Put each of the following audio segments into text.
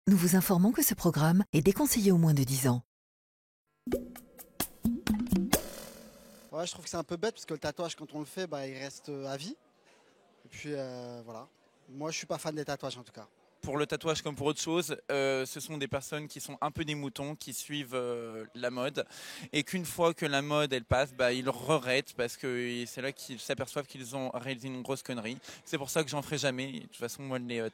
Nous vous informons que ce programme est déconseillé aux moins de 10 ans. Ouais, je trouve que c'est un peu bête parce que le tatouage, quand on le fait, il reste à vie. Et puis voilà. Moi, je suis pas fan des tatouages en tout cas. Pour le tatouage comme pour autre chose, ce sont des personnes qui sont un peu des moutons, qui suivent la mode, et qu'une fois que la mode elle passe, ils regrettent parce que c'est là qu'ils s'aperçoivent qu'ils ont réalisé une grosse connerie. C'est pour ça que j'en ferai jamais. De toute façon, moi les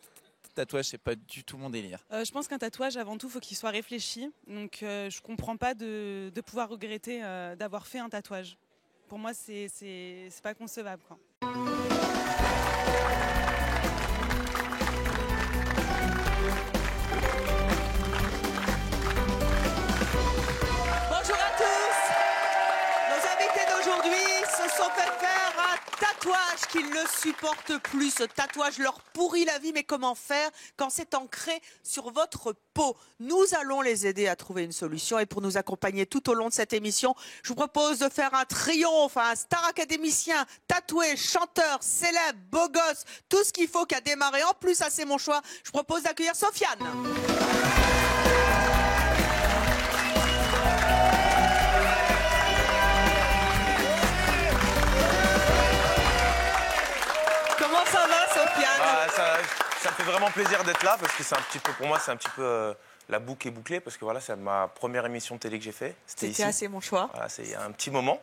tatouages, c'est pas du tout mon délire. Je pense qu'un tatouage, avant tout, il faut qu'il soit réfléchi. Donc je comprends pas de pouvoir regretter d'avoir fait un tatouage. Pour moi, c'est pas concevable, quoi. Bonjour à tous. Nos invités d'aujourd'hui se sont fait faire un tatouage qu'ils ne supportent plus. Ce tatouage leur pourrit la vie, mais comment faire quand c'est ancré sur votre peau? Nous allons les aider à trouver une solution, et pour nous accompagner tout au long de cette émission, je vous propose de faire un triomphe, un star académicien, tatoué, chanteur, célèbre, beau gosse, tout ce qu'il faut qui a démarré. En plus, ça c'est mon choix, je vous propose d'accueillir Sofiane. Comment ça va, Sofiane? Ça me fait vraiment plaisir d'être là parce que c'est un petit peu, pour moi, c'est un petit peu la boucle est bouclée parce que voilà, c'est ma première émission de télé que j'ai fait. C'était ici. assez mon choix. Voilà, c'est il y a un petit moment.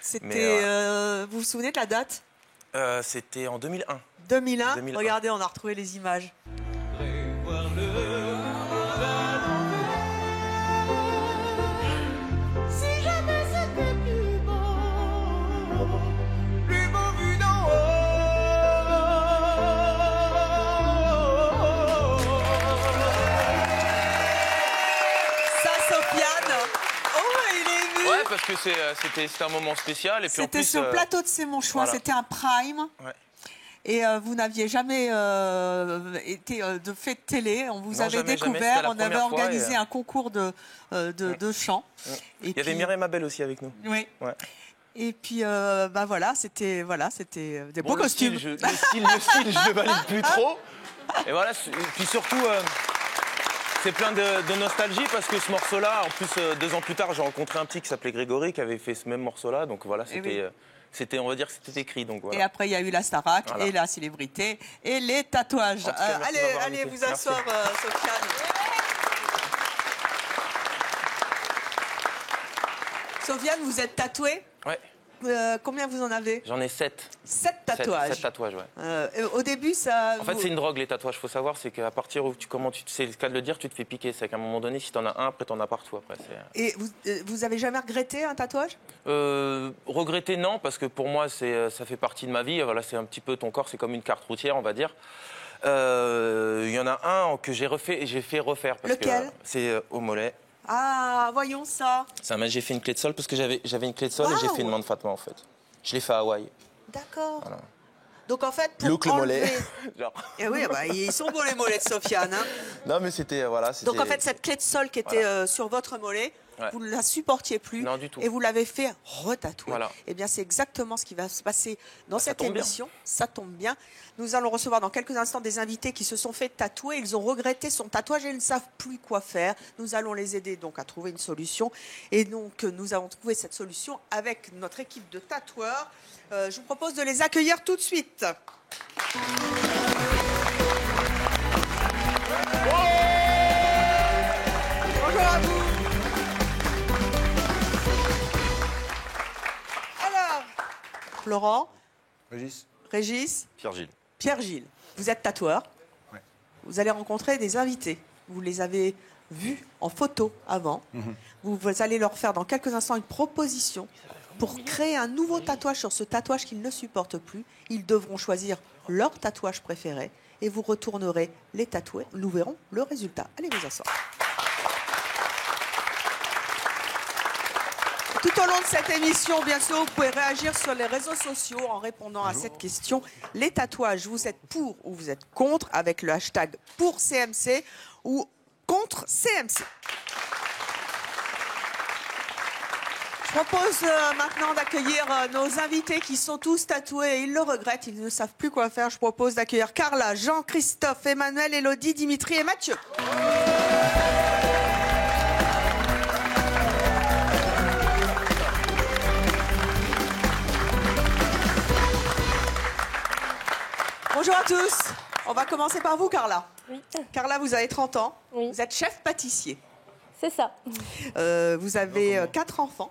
C'était, vous vous souvenez de la date? C'était en 2001. 2001. 2001. Regardez, on a retrouvé les images. Si jamais c'était plus beau vu d'en haut. Ça, Sofiane. Oh, il est ému. Ouais, parce que c'était un moment spécial et puis en C'était plus. sur le plateau de C'est mon choix. voilà. C'était un prime. Ouais. Et vous n'aviez jamais été de fait de télé. On vous Non, avait jamais, découvert. c'était la On avait première fois organisé et, un concours de chant. Ouais. Et Il y avait puis- Mireille Mabel aussi avec nous. Oui. Ouais. Et puis, voilà, c'était des beaux Bon, costumes. le style, je le valide plus trop. Et voilà, et puis surtout, c'est plein de nostalgie parce que ce morceau-là, en plus, 2 ans plus tard, j'ai rencontré un petit qui s'appelait Grégory qui avait fait ce même morceau-là. Donc voilà, c'était, on va dire que c'était écrit. Donc voilà. Et après, il y a eu la Starac, Voilà. et la célébrité, et les tatouages. En tout cas, merci de m'avoir Allez invité. vous asseoir, Sofiane. Sofiane, vous êtes tatoué. Ouais, Combien vous en avez? j'en ai 7. 7 tatouages. 7 tatouages, ouais. Au début, ça... En fait, c'est une drogue, les tatouages. Il faut savoir, c'est qu'à partir où c'est le cas de le dire, tu te fais piquer. C'est qu'à un moment donné, si tu en as un, après, tu en as partout. Après, Et vous avez jamais regretté un tatouage? regretter, non, parce que pour moi, ça fait partie de ma vie. Voilà, c'est un petit peu ton corps, c'est comme une carte routière, on va dire. Il y en a un que j'ai fait refaire. Parce Lequel? que c'est au mollet. Ah, voyons ça. J'ai fait une clé de sol parce que j'avais une clé de sol et j'ai Waouh. fait une main de Fatma, en fait. Je l'ai fait à Hawaï. D'accord. Voilà. Donc en fait, pour Look le mollet. enlever... Genre. Eh oui, ils sont beaux les mollets de Sofiane. Hein. Non, mais c'était, voilà. Donc en fait, cette clé de sol qui était sur votre mollet, Ouais. vous ne la supportiez plus. Non, du tout. Et vous l'avez fait retatouer. Voilà. Eh bien, c'est exactement ce qui va se passer dans Ça cette tombe bien. émission. Ça tombe bien. Nous allons recevoir dans quelques instants des invités qui se sont fait tatouer. Ils ont regretté son tatouage et ils ne savent plus quoi faire. Nous allons les aider donc à trouver une solution. Et donc, nous avons trouvé cette solution avec notre équipe de tatoueurs. Je vous propose de les accueillir tout de suite. Bonjour à vous. Alors, Florent, Régis, Pierre-Gilles. Pierre-Gilles, vous êtes tatoueur. Ouais. Vous allez rencontrer des invités. Vous les avez vus en photo avant. Vous allez leur faire dans quelques instants une proposition pour créer un nouveau tatouage sur ce tatouage qu'ils ne supportent plus. Ils devront choisir leur tatouage préféré et vous retournerez les tatouer. Nous verrons le résultat. Allez vous asseoir. Tout au long de cette émission, bien sûr, vous pouvez réagir sur les réseaux sociaux en répondant à cette question. Les tatouages, vous êtes pour ou vous êtes contre avec le hashtag pour CMC ou contre CMC. Je propose maintenant d'accueillir nos invités qui sont tous tatoués et ils le regrettent, ils ne savent plus quoi faire. Je propose d'accueillir Carla, Jean-Christophe, Emmanuel, Élodie, Dimitri et Mathieu. Bonjour à tous. On va commencer par vous, Carla. Oui. Carla, vous avez 30 ans. Oui. Vous êtes chef pâtissier. C'est ça. Vous avez 4 enfants.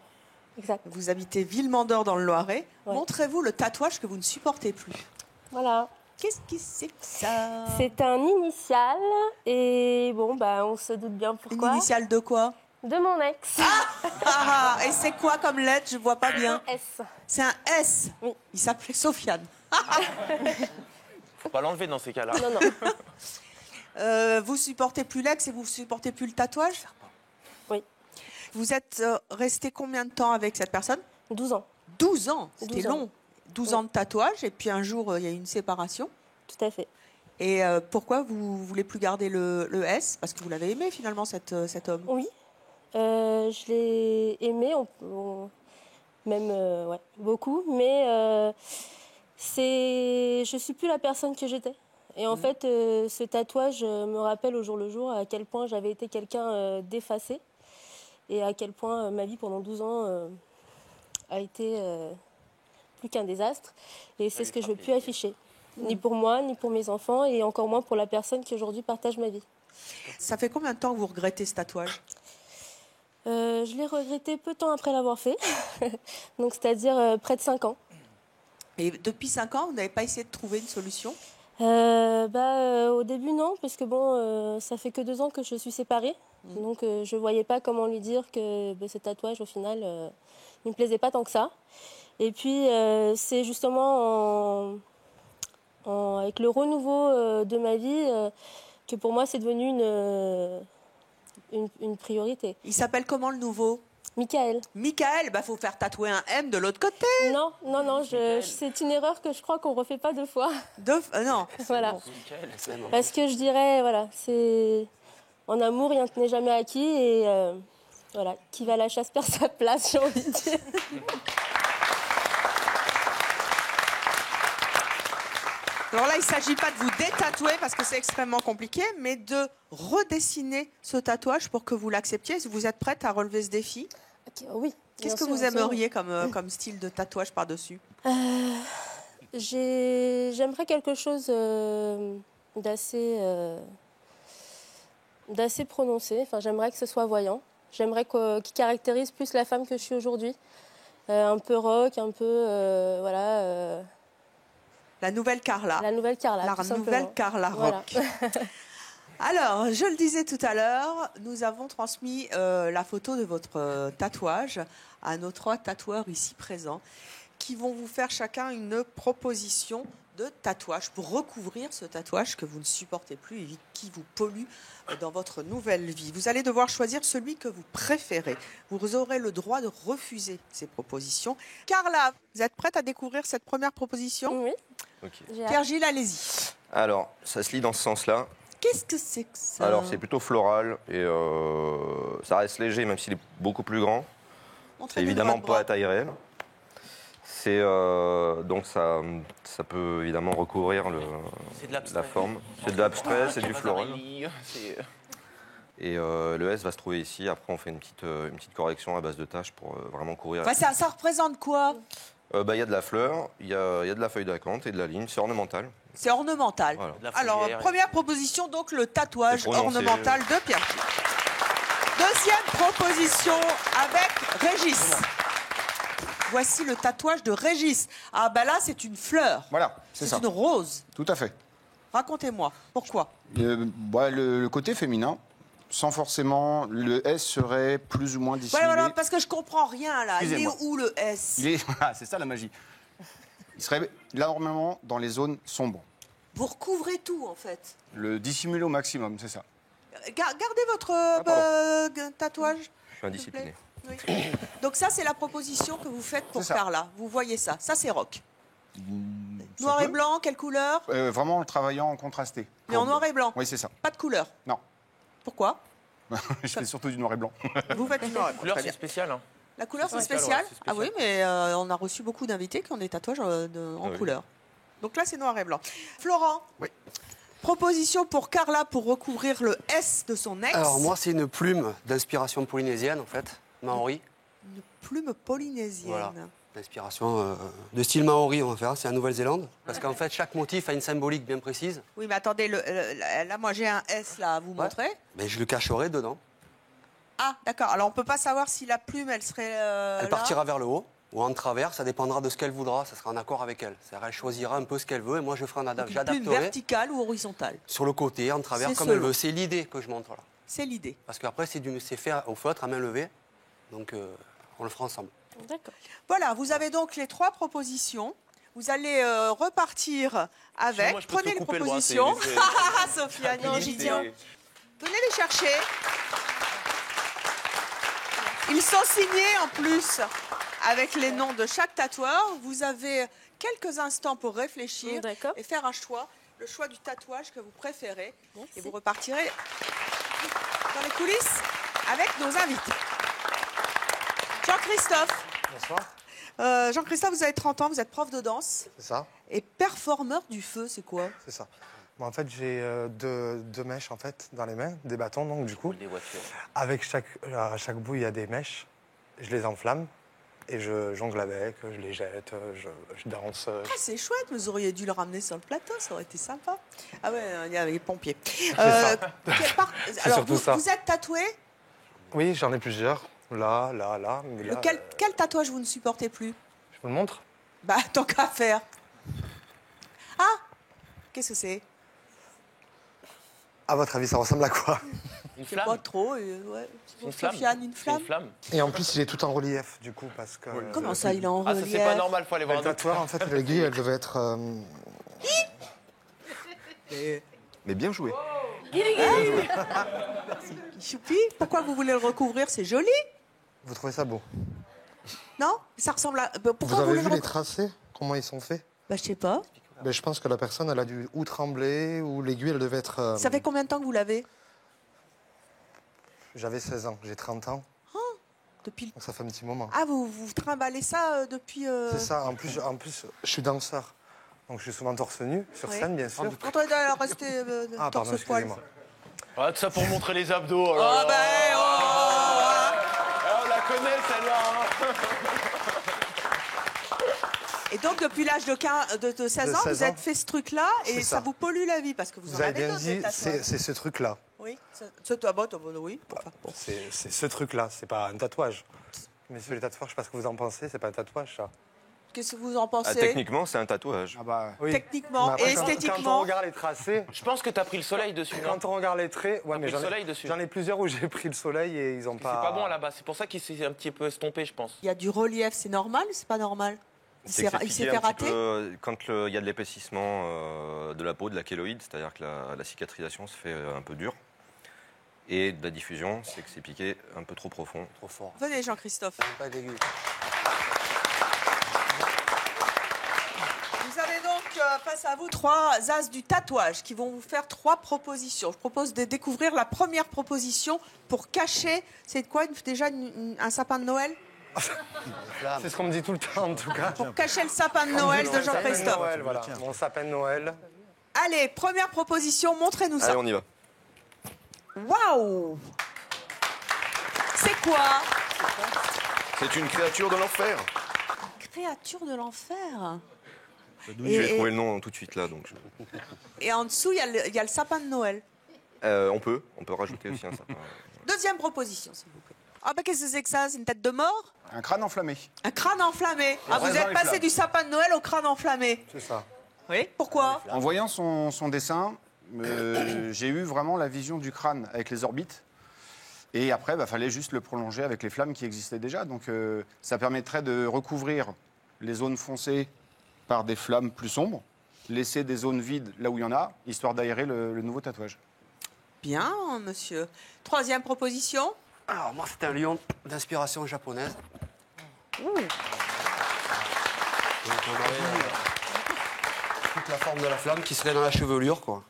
Exact. Vous habitez Villemandeur dans le Loiret. Ouais. Montrez-vous le tatouage que vous ne supportez plus. Voilà. Qu'est-ce que c'est que ça? C'est un initial et bon, bah, on se doute bien Une pourquoi. initiale de quoi? De mon ex. Ah, et c'est quoi comme lettre? Je vois pas bien. Un S. C'est un S. Oui. Il s'appelait Sofiane. Faut pas l'enlever dans ces cas-là. Non, non. Vous supportez plus l'ex et vous supportez plus le tatouage? Oui. Vous êtes resté combien de temps avec cette personne? 12 ans. 12 ans. C'était 12 ans. long. 12 ans de tatouage et puis un jour, il y a eu une séparation. Tout à fait. Et pourquoi vous voulez plus garder le S? Parce que vous l'avez aimé finalement, cet homme. Oui. Je l'ai aimé, même ouais, beaucoup, mais je suis plus la personne que j'étais. Et en fait, ce tatouage me rappelle au jour le jour à quel point j'avais été quelqu'un d'effacé et à quel point ma vie pendant 12 ans a été plus qu'un désastre. Et c'est ce que je ne veux plus afficher, ni pour moi, ni pour mes enfants, et encore moins pour la personne qui aujourd'hui partage ma vie. Ça fait combien de temps que vous regrettez ce tatouage? Je l'ai regretté peu de temps après l'avoir fait, donc c'est-à-dire près de 5 ans. Et depuis 5 ans, vous n'avez pas essayé de trouver une solution? Au début, non, parce que bon, ça fait que 2 ans que je suis séparée. Donc, je ne voyais pas comment lui dire que ce tatouage, au final, il ne me plaisait pas tant que ça. Et puis, c'est justement avec le renouveau de ma vie que pour moi, c'est devenu une priorité. Il s'appelle comment le nouveau? Michael. Michael, bah faut faire tatouer un M de l'autre côté. Non, c'est une erreur que je crois qu'on ne refait pas 2 fois. Non. Voilà. Parce que je dirais, voilà, c'est en amour, rien n'est jamais acquis et voilà, qui va à la chasse perd sa place, j'ai envie de dire. Alors là, il ne s'agit pas de vous détatouer parce que c'est extrêmement compliqué, mais de redessiner ce tatouage pour que vous l'acceptiez. Vous êtes prête à relever ce défi? Okay, oui. Qu'est-ce que vous aimeriez comme style de tatouage par-dessus? J'aimerais quelque chose d'assez prononcé. Enfin, j'aimerais que ce soit voyant. J'aimerais qu'il caractérise plus la femme que je suis aujourd'hui. Un peu rock, un peu voilà. La nouvelle Carla. La nouvelle Carla. La nouvelle Carla voilà. rock. Alors, je le disais tout à l'heure, nous avons transmis la photo de votre tatouage à nos 3 tatoueurs ici présents qui vont vous faire chacun une proposition de tatouage pour recouvrir ce tatouage que vous ne supportez plus et qui vous pollue dans votre nouvelle vie. Vous allez devoir choisir celui que vous préférez. Vous aurez le droit de refuser ces propositions. Carla, vous êtes prête à découvrir cette première proposition? Oui. Okay. Pierre-Gilles, allez-y. Alors, ça se lit dans ce sens-là. Qu'est-ce que c'est que ça? Alors, c'est plutôt floral et ça reste léger, même s'il est beaucoup plus grand. C'est évidemment pas à taille réelle. C'est donc ça peut évidemment recouvrir la forme. C'est de l'abstrait, c'est du floral. Et le S va se trouver ici. Après, on fait une petite correction à base de taches pour vraiment couvrir. Enfin, ça représente quoi? Y a de la fleur, il y a de la feuille d'acanthe et de la ligne. C'est ornemental. C'est ornemental. Voilà. Alors, première proposition, donc le tatouage ornemental de Pierre. Deuxième proposition avec Régis. Voici le tatouage de Régis. Ah ben là, c'est une fleur. Voilà, c'est ça. C'est une rose. Tout à fait. Racontez-moi, pourquoi? Le côté féminin, sans forcément, le S serait plus ou moins dissimulé. Voilà, parce que je comprends rien là. Il est où le S? Voilà, c'est ça la magie. Il serait là normalement dans les zones sombres. Vous recouvrez tout en fait. Le dissimuler au maximum, c'est ça. Gardez votre tatouage. Je suis indiscipliné. Oui. Donc ça, c'est la proposition que vous faites pour Carla. Vous voyez ça. Ça, c'est rock. Noir et blanc, quelle couleur? Vraiment en travaillant en contrasté. Mais en noir et blanc? Oui, c'est ça. Pas de couleur? Non. Pourquoi? Je fais surtout du noir et blanc. Vous faites du noir et La blanc. couleur, c'est spécial. Hein. La couleur, c'est C'est spécial, spécial. ouais, c'est Ah oui, spécial. mais on a reçu beaucoup d'invités qui ont des tatouages en oui. couleur. Donc là, c'est noir et blanc. Florent, Oui. proposition pour Carla pour recouvrir le S de son ex. Alors moi, c'est une plume d'inspiration polynésienne, en fait, maori. Une plume polynésienne. Voilà. D'inspiration de style maori, on va faire. C'est en Nouvelle-Zélande. Parce qu'en fait, chaque motif a une symbolique bien précise. Oui, mais attendez, là, moi, j'ai un S là à vous montrer. Mais je le cacherai dedans. Ah, d'accord. Alors, on peut pas savoir si la plume, elle serait Elle là. partira vers le haut ou en travers. Ça dépendra de ce qu'elle voudra. Ça sera en accord avec elle. C'est-à-dire, elle choisira un peu ce qu'elle veut et moi, je ferai un Donc, une plume j'adapterai verticale ou horizontale. sur le côté, en travers, C'est comme elle selon. veut. C'est l'idée que je montre là. C'est l'idée. Parce qu'après, c'est fait au feutre, à main levée. Donc, on le fera ensemble. D'accord. Voilà, vous avez donc les 3 propositions. Vous allez repartir avec. Moi, je peux te Prenez les couper le bras, propositions. c'est- Sofiane, Non, il est j'y vite. tiens. Venez les chercher. Ils sont signés en plus avec les noms de chaque tatoueur. Vous avez quelques instants pour réfléchir D'accord. et faire un choix, le choix du tatouage que vous préférez. Merci. Et vous repartirez dans les coulisses avec nos invités. Jean-Christophe. Bonsoir, Jean-Christophe, vous avez 30 ans, vous êtes prof de danse c'est ça, et performeur du feu, c'est quoi? c'est ça. Bon, en fait, j'ai deux mèches en fait dans les mains, des bâtons donc du coup. Des voitures. Avec à chaque bout, il y a des mèches. Je les enflamme et je jongle avec, je les jette, je danse. Ah, c'est chouette, vous auriez dû le ramener sur le plateau, ça aurait été sympa. Ah ouais, il y a les pompiers. ça. Alors, surtout ça. vous êtes tatoué. Oui, j'en ai plusieurs. Là. Mais là, Quel tatouage vous ne supportez plus? je vous le montre. Bah, tant qu'à faire. Ah, qu'est-ce que c'est? À votre avis, ça ressemble à quoi? Une Je sais pas flamme. trop. Ouais. Une flamme. Sofiane, une C'est flamme. une flamme. Et en plus, il est tout en relief du coup parce que. Comment ça, il est en Ah, ça relief? c'est pas normal, faut aller voir Le un autre. tatoueur, en fait, l'aiguille, elle devait être. Mais bien joué. Choupi, pourquoi vous voulez le recouvrir? C'est joli, Vous trouvez ça beau? non? Ça ressemble à. Pourquoi Vous vous avez voulez vu le les tracés? Comment ils sont faits? Bah, je sais pas. Ben, je pense que la personne, elle a dû ou trembler, ou l'aiguille, elle devait être... Ça fait combien de temps que vous l'avez? J'avais 16 ans, j'ai 30 ans, Depuis. donc ça fait un petit moment. Ah, vous trimballez ça depuis. C'est ça, en plus, je suis danseur, donc je suis souvent torse nu, sur Oui. scène, bien sûr. Quand on est resté Ah, pardon, torse poil. excusez-moi. Ah, tout ça pour montrer les abdos. Oh, ben, Ah, on la connaît celle-là. hein. Et donc, depuis l'âge de 16 ans, 16 vous êtes ans. fait ce truc-là et C'est ça ça. vous pollue la vie parce que vous Vous en avez avez bien d'autres, des dit, tatouages. c'est ce truc-là. Oui, c'est toi, oui. Enfin, bon. C'est ce truc-là, c'est pas un tatouage. Messieurs les tatoueurs, je sais pas ce que vous en pensez, c'est pas un tatouage, ça. Qu'est-ce que vous en pensez? Ah, techniquement, c'est un tatouage. Ah bah, Oui. Techniquement Mais après, et quand on esthétiquement. regarde les tracés, Je pense que t'as pris le soleil dessus. non quand on regarde les traits, ouais, mais pris le soleil dessus. j'en ai plusieurs où j'ai pris le soleil et ils ont C'est pas... pas bon là-bas. C'est pour ça qu'il s'est un petit peu estompé, je pense. Il y a du relief, c'est normal, c'est pas normal. Il C'est s'est que c'est il s'est piqué fait un petit rater. peu quand il y a de l'épaississement de la peau, de la kéloïde, c'est-à-dire que la cicatrisation se fait un peu dure. Et de la diffusion, c'est que c'est piqué un peu trop profond. Trop fort. Venez, Jean-Christophe. Pas d'aiguille. Vous avez donc face à vous 3 as du tatouage qui vont vous faire 3 propositions. Je propose de découvrir la première proposition pour cacher. C'est quoi déjà un sapin de Noël? C'est ce qu'on me dit tout le temps, en tout cas. Pour cacher le sapin de Noël de Sapin de Jean-Christophe. Noël, voilà. Mon sapin de Noël. Allez, première proposition, montrez-nous ça. Allez, on y va. Waouh! C'est quoi? C'est une créature de l'enfer. Créature de l'enfer. Je vais trouver le nom tout de suite là. Donc Et en dessous, il y a le sapin de Noël. on peut rajouter aussi un sapin. Deuxième proposition, s'il vous plaît. Ah bah qu'est-ce que c'est que ça? C'est une tête de mort? un crâne enflammé. Un crâne enflammé. Ah, vous raisin êtes et passé flamme. du sapin de Noël au crâne enflammé. C'est ça. Oui. Pourquoi? En voyant son dessin, j'ai eu vraiment la vision du crâne avec les orbites. Et après, il fallait juste le prolonger avec les flammes qui existaient déjà. Donc ça permettrait de recouvrir les zones foncées par des flammes plus sombres, laisser des zones vides là où il y en a, histoire d'aérer le nouveau tatouage. Bien, monsieur. Troisième proposition. Alors moi, c'est un lion d'inspiration japonaise. Donc, on aurait toute la forme de la flamme qui serait dans la chevelure, quoi.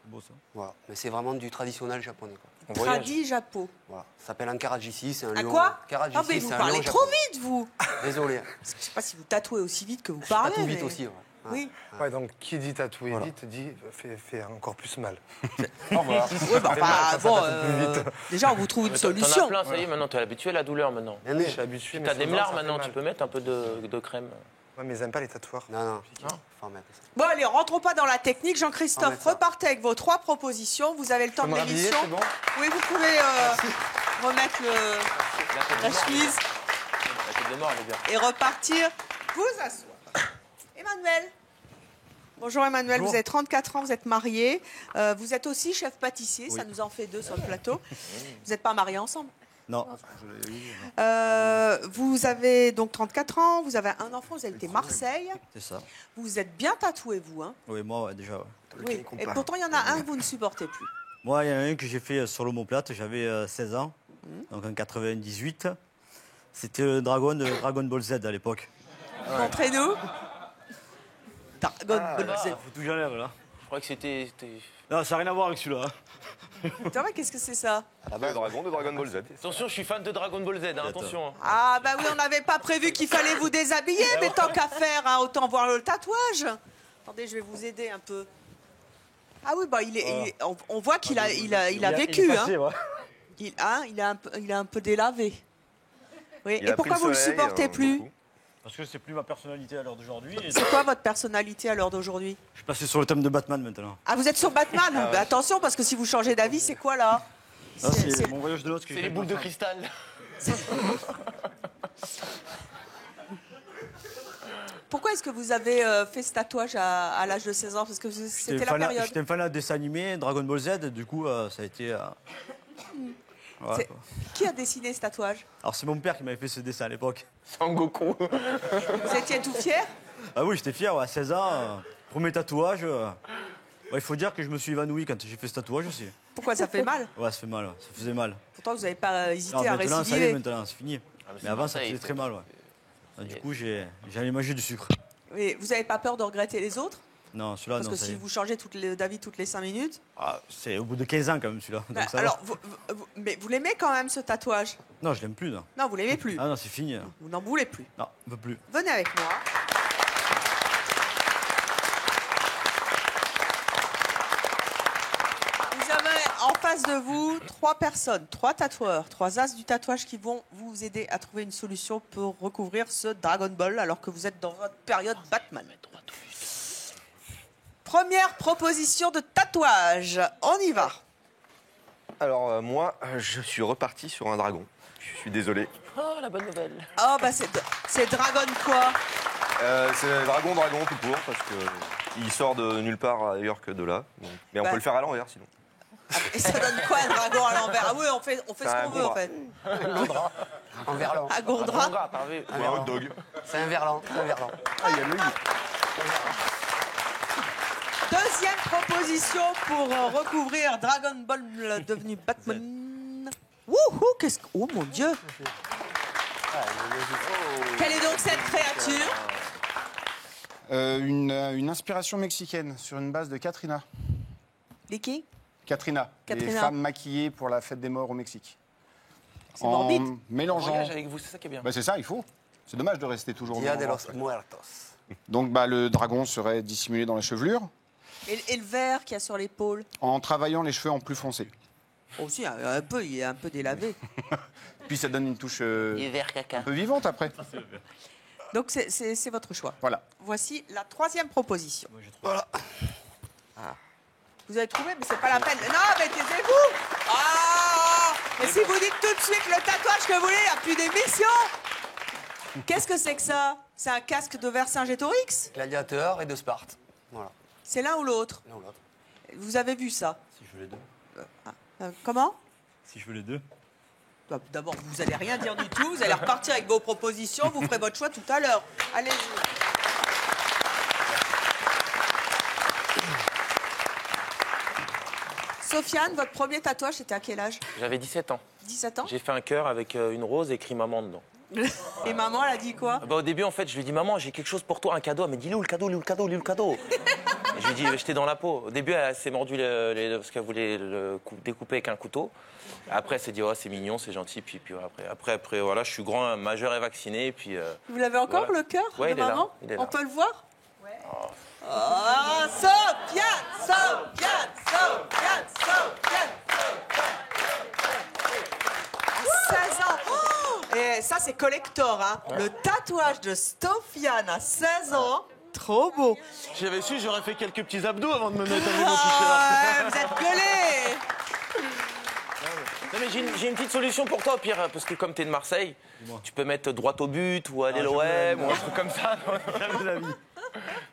beau ça. Voilà. Mais c'est vraiment du traditionnel japonais. Quoi. Tradi Japo. Voilà. Ça s'appelle un Karajishi, c'est un À lion. quoi Karajishi, Ah, mais vous c'est un parlez lion trop japonais. vite, vous. Désolé. Je sais pas si vous tatouez aussi vite que vous Je parlez. tatoue vite mais- aussi. Ouais. Oui. Ouais, donc qui dit tatouer vite dit fait encore plus mal. Au revoir. Ouais, bah, enfin, bon, déjà, on vous trouve une T'en solution. as plein, ça y est, maintenant, t'es habitué à la douleur maintenant. Je suis habitué. mais T'as des souvent, mlards ça fait maintenant, mal. tu peux mettre un peu de crème. Ouais, mais ils aiment pas les tatoueurs. Non. Bon, allez, rentrons pas dans la technique. On Jean-Christophe, met ça. repartez avec vos 3 propositions. Vous avez le temps Je peux de me rhabiller, l'émission. c'est bon Oui, vous pouvez remettre la chemise La tête de mort, elle est bien. et repartir. Vous asseoir. Emmanuel. Bonjour Emmanuel, Bonjour. vous avez 34 ans, vous êtes marié. Vous êtes aussi chef pâtissier, ça nous en fait 2 sur le plateau. Vous n'êtes pas mariés ensemble? Non. Vous avez donc 34 ans, vous avez un enfant, vous habitez Marseille. C'est ça. Vous êtes bien tatoué, vous. Hein? Oui, moi, ouais, déjà. Ouais. Oui. Et pourtant, il y en a un que vous ne supportez plus. Moi, il y en a un que j'ai fait sur l'omoplate, j'avais 16 ans, donc en 98. C'était le dragon de Dragon Ball Z à l'époque. Montrez-nous. Dragon Ball Z. Faut tout j'enlève là. Je crois que c'était. Non, ça n'a rien à voir avec celui-là. Putain, mais qu'est-ce que c'est ça? Le dragon de Dragon Ball Z. Attention, je suis fan de Dragon Ball Z, hein, attention. hein. Ah bah oui, on n'avait pas prévu qu'il fallait vous déshabiller, mais tant qu'à faire, hein, autant voir le tatouage. Attendez, je vais vous aider un peu. Ah oui, bah on voit qu'il a vécu. Il a un peu délavé. Oui. Et pourquoi vous le supportez plus? Parce que c'est plus ma personnalité à l'heure d'aujourd'hui. C'est quoi votre personnalité à l'heure d'aujourd'hui? Je suis passé sur le thème de Batman maintenant. Ah, vous êtes sur Batman? Bah, attention, parce que si vous changez d'avis, c'est quoi là? Ah, c'est mon voyage de l'autre. C'est les boules de cristal. Pourquoi est-ce que vous avez fait ce tatouage à l'âge de 16 ans? Parce que c'était la période. J'étais un fan de dessin animé, Dragon Ball Z, du coup, ça a été... voilà, C'est- quoi. Qui a dessiné ce tatouage? Alors, c'est mon père qui m'avait fait ce dessin à l'époque. Sangoku. Vous étiez tout fier? Ah oui, j'étais fier, ouais, à 16 ans, premier tatouage. Il faut dire que je me suis évanoui quand j'ai fait ce tatouage aussi. Pourquoi ça fait mal? Ouais, ça fait mal, ça faisait mal. Pourtant, vous n'avez pas hésité Non, à maintenant, ça y est, récidiver. maintenant, c'est fini. mais Mais avant, ça Marseille, faisait très mal, ouais. Du coup, j'allais manger du sucre. Mais vous n'avez pas peur de regretter les autres? Non, celui-là, Parce non, que ça y si est. vous changez d'avis toutes les 5 minutes. Ah, c'est au bout de 15 ans, quand même, celui-là. Donc, Bah, ça va. alors, mais vous l'aimez quand même ce tatouage? Non, je l'aime plus, non. Non, vous l'aimez plus. Ah non, c'est fini. Vous n'en voulez plus. Non, on peut plus. Venez avec moi. Vous avez en face de vous 3 personnes, 3 tatoueurs, 3 as du tatouage qui vont vous aider à trouver une solution pour recouvrir ce Dragon Ball alors que vous êtes dans votre période Batman. Première proposition de tatouage. On y va. Alors, moi, je suis reparti sur un dragon. Je suis désolé. Oh, la bonne nouvelle. Oh, bah c'est Dragon quoi? C'est dragon tout court, parce que il sort de nulle part ailleurs que de là. Donc- Mais on Bah. peut le faire à l'envers, sinon. Et ça donne quoi un dragon à l'envers? Ah oui, on fait C'est ce un qu'on veut en Gondra. fait. En verlan. À Gondra. Ou un hot dog. C'est un verlan. C'est un verlan. Ah, il y a le Deuxième proposition pour recouvrir Dragon Ball devenu Batman. Wouhou, qu'est-ce que... Oh mon Dieu. Quelle est donc cette créature? Une inspiration mexicaine sur une base de Katrina. Les qui? Katrina, les Katrina. femmes maquillées pour la fête des morts au Mexique. C'est morbide. On Mélangeant. voyage avec vous, c'est ça qui est bien. Bah, c'est ça, il faut. C'est dommage de rester toujours Dia dans de le los Muertos. Donc bah, le dragon serait dissimulé dans la chevelure Et le vert qu'il y a sur l'épaule? en travaillant les cheveux en plus foncé. Aussi, un peu, il est un peu délavé. Puis ça donne une touche vert caca. un peu vivante après. Donc c'est votre choix. Voilà. Voici la troisième proposition. Voilà. Vous avez trouvé, mais c'est pas la peine. Non, mais taisez-vous. Ah. Mais si vous dites tout de suite le tatouage que vous voulez, il n'y a plus d'émission. Qu'est-ce que c'est que ça? C'est un casque de Vercingétorix? Gladiateur et de Sparte. Voilà. C'est l'un ou l'autre? L'un ou l'autre. Vous avez vu ça? Si je veux les deux. Comment? Si je veux les deux. Bah, d'abord, vous n'allez rien dire du tout. Vous allez repartir avec vos propositions. Vous ferez votre choix tout à l'heure. Allez-y. Sofiane, votre premier tatouage, c'était à quel âge? J'avais 17 ans. 17 ans? J'ai fait un cœur avec une rose et écrit maman dedans. Et maman, elle a dit quoi? Bah, au début, en fait, je lui ai dit maman, j'ai quelque chose pour toi, un cadeau. Elle m'a dit, il est où le cadeau, il est où le cadeau, il est où le cadeau? Et Je lui dis, j'étais dans la peau. Au début, elle s'est mordu parce qu'elle voulait le découper avec un couteau. Après, elle s'est dit, oh, c'est mignon, c'est gentil. Puis après, voilà, je suis grand, majeur et vacciné. Puis, Vous l'avez encore, voilà. le cœur Ouais, de maman? il est là. On peut le voir? Oh, Sofiane, Sofiane, Sofiane, Sofiane. À 16 ans. Oh, et ça, c'est collector, hein. Le tatouage de Sofiane à 16 ans. Trop beau. J'avais su, j'aurais fait quelques petits abdos avant de me mettre avec mon Ouais, t-shirt. vous êtes collés. Non, mais j'ai une petite solution pour toi, Pierre, parce que comme tu es de Marseille, tu peux mettre droit au but ou aller l'OM ou un truc comme ça. Jamais la vie.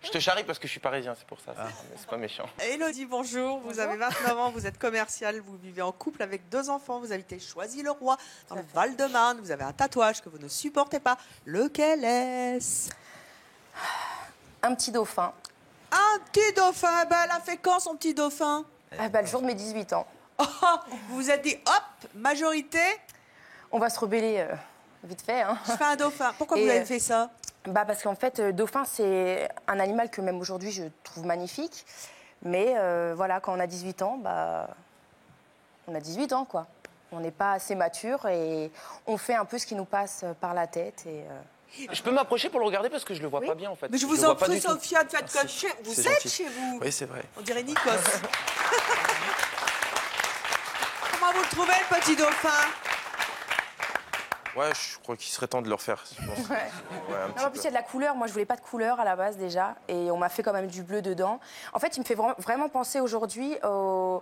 Je te charrie parce que je suis parisien, c'est pour ça. C'est pas méchant. Élodie, bonjour. Vous avez 29 ans, vous êtes commerciale, vous vivez en couple avec 2 enfants, vous habitez Choisy-le-Roi, dans le Val-de-Marne, vous avez un tatouage que vous ne supportez pas. Lequel est-ce? Un petit dauphin. Un petit dauphin. Ben, elle a fait quand son petit dauphin? Le jour de mes 18 ans. Oh, vous vous êtes dit, hop, majorité? On va se rebeller vite fait. Hein. Je fais un dauphin. Pourquoi vous avez fait ça? Parce qu'en fait, dauphin, c'est un animal que même aujourd'hui, je trouve magnifique. Mais voilà, quand on a 18 ans, on a 18 ans, quoi. On n'est pas assez mature et on fait un peu ce qui nous passe par la tête. Je peux m'approcher pour le regarder parce que je le vois pas bien, en fait. Mais je vous en prie, Sofiane, faites comme chez vous. C'est Êtes gentil. chez vous. Oui, c'est vrai. On dirait Nikos. Comment vous le trouvez, le petit dauphin? Ouais, je crois qu'il serait temps de le refaire. Je pense. Ouais. Ouais, un petit En plus, il y a de la couleur. Moi, je voulais pas de couleur à la base déjà. Et on m'a fait quand même du bleu dedans. En fait, il me fait vraiment penser aujourd'hui au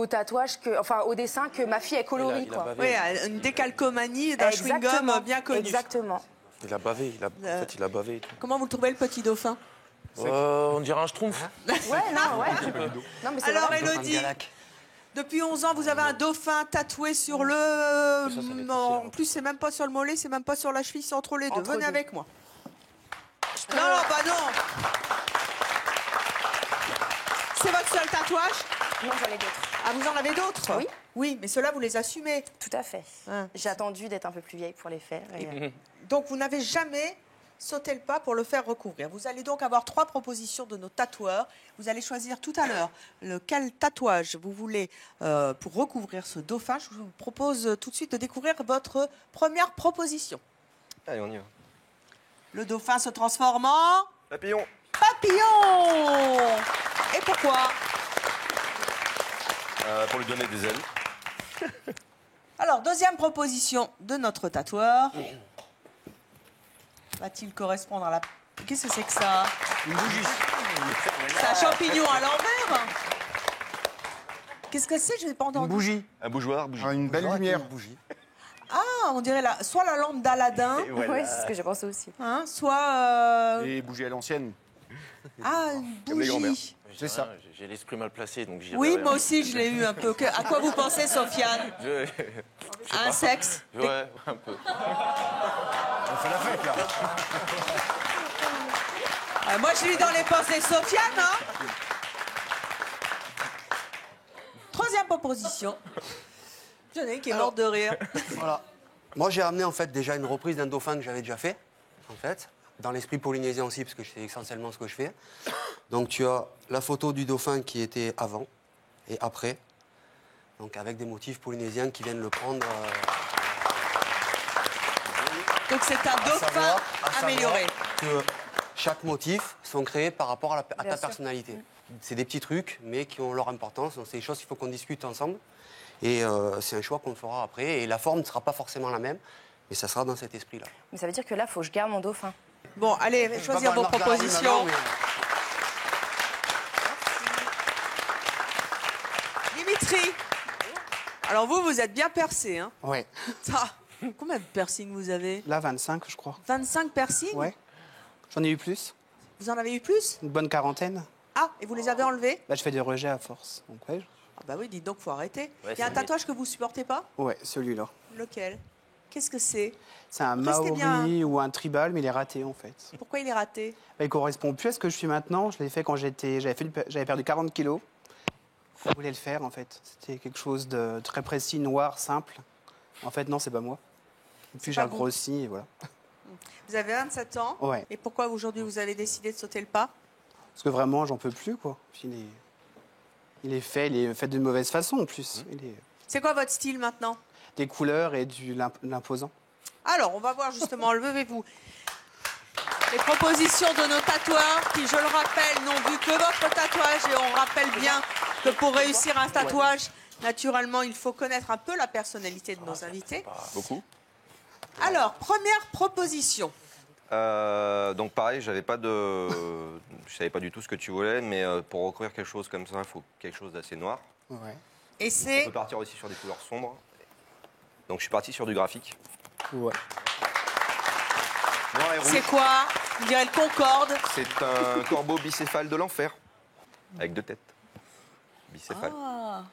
tatouage, au dessin que ma fille est colorie. Oui, une décalcomanie d'un chewing-gum bien connu. Exactement. Il a bavé, en fait, il a bavé. Et tout. Comment vous le trouvez, le petit dauphin? On dirait un schtroumpf. Ouais, non, ouais. Non, mais c'est Alors, vrai. Élodie, depuis 11 ans, vous avez un dauphin tatoué sur le... Non, en plus, c'est même pas sur le mollet, c'est même pas sur la cheville, c'est entre les deux. Venez avec moi. Non, non. C'est votre seul tatouage? Non, j'en ai d'autres. Ah, vous en avez d'autres? Oui. Oui, mais ceux-là, vous les assumez? Tout à fait. J'ai attendu d'être un peu plus vieille pour les faire. Donc, vous n'avez jamais sauté le pas pour le faire recouvrir. Vous allez donc avoir 3 propositions de nos tatoueurs. Vous allez choisir tout à l'heure quel tatouage vous voulez pour recouvrir ce dauphin. Je vous propose tout de suite de découvrir votre première proposition. Allez, on y va. Le dauphin se transforme en... Papillon. Papillon. Et pourquoi? Pour lui donner des ailes. Alors, deuxième proposition de notre tatoueur. Va-t-il correspondre à la... Qu'est-ce que c'est que ça? Une bougie. C'est un champignon à l'envers? Qu'est-ce que c'est? Je n'ai pas entendu. Une bougie. Un bougeoir, bougie. Une belle lumière. Une bougie. Ah, on dirait soit la lampe d'Aladin, Voilà. Oui, c'est ce que j'ai pensé aussi. Hein, soit... Et bougie à l'ancienne. Ah, une Comme les grands-mères. bougie. C'est ça. J'ai l'esprit mal placé, donc j'y Oui, arrive. moi aussi, je l'ai eu un peu. À quoi vous pensez, Sofiane? Je sais Un pas. sexe? Ouais, un peu. On fait la fête, là. Moi, je l'ai eu dans les pensées Sofiane, hein. Troisième proposition. J'en ai qui est morte de rire. Voilà. Moi, j'ai amené en fait déjà une reprise d'un dauphin que j'avais déjà fait, en fait, dans l'esprit polynésien aussi, parce que c'est essentiellement ce que je fais. Donc, tu as la photo du dauphin qui était avant et après, donc avec des motifs polynésiens qui viennent le prendre. Donc, c'est un dauphin amélioré. Que chaque motif sont créés par rapport à Bien ta sûr. personnalité. C'est des petits trucs, mais qui ont leur importance. Donc, c'est des choses qu'il faut qu'on discute ensemble. Et c'est un choix qu'on fera après. Et la forme ne sera pas forcément la même, mais ça sera dans cet esprit-là. Mais ça veut dire que là, il faut que je garde mon dauphin. Bon, allez, choisir vos propositions. Dimitri. Alors vous êtes bien percé, hein? Ouais. Ça, combien de piercings vous avez? Là, 25, je crois. 25 piercings? Ouais. J'en ai eu plus. Vous en avez eu plus? Une bonne quarantaine. Ah, et vous les avez enlevés? Là, je fais des rejets à force. Donc, ouais. Ah bah oui, dites donc, faut arrêter. Ouais, Il y a un c'est tatouage que vous supportez pas? Ouais, celui-là. Lequel? Qu'est-ce que c'est? C'est un Restez Maori bien. ou un tribal, mais il est raté, en fait. Pourquoi il est raté? Bah, il correspond plus à ce que je suis maintenant. Je l'ai fait quand j'avais perdu 40 kilos. Je voulais le faire, en fait. C'était quelque chose de très précis, noir, simple. En fait, non, c'est pas moi. Et puis, j'ai pas vous. grossi, et voilà. Vous avez 27 ans. Ouais. Et pourquoi aujourd'hui vous avez décidé de sauter le pas? Parce que vraiment, j'en peux plus, quoi. Puis il est fait de mauvaise façon, en plus. C'est quoi votre style maintenant? Des couleurs et l'imposant. Alors, on va voir justement, levez-vous. Les propositions de nos tatoueurs qui, je le rappelle, n'ont vu que votre tatouage. Et on rappelle bien que pour réussir un tatouage, naturellement, il faut connaître un peu la personnalité de nos invités. Beaucoup. Alors, première proposition. Donc pareil, je savais pas du tout ce que tu voulais, mais pour recouvrir quelque chose comme ça, il faut quelque chose d'assez noir. Ouais. Et On c'est... peut partir aussi sur des couleurs sombres. Donc je suis parti sur du graphique. Ouais. Noir et rouge. C'est quoi? On dirait le Concorde. C'est un corbeau bicéphale de l'enfer, avec 2 têtes. Bicéphale. Ah.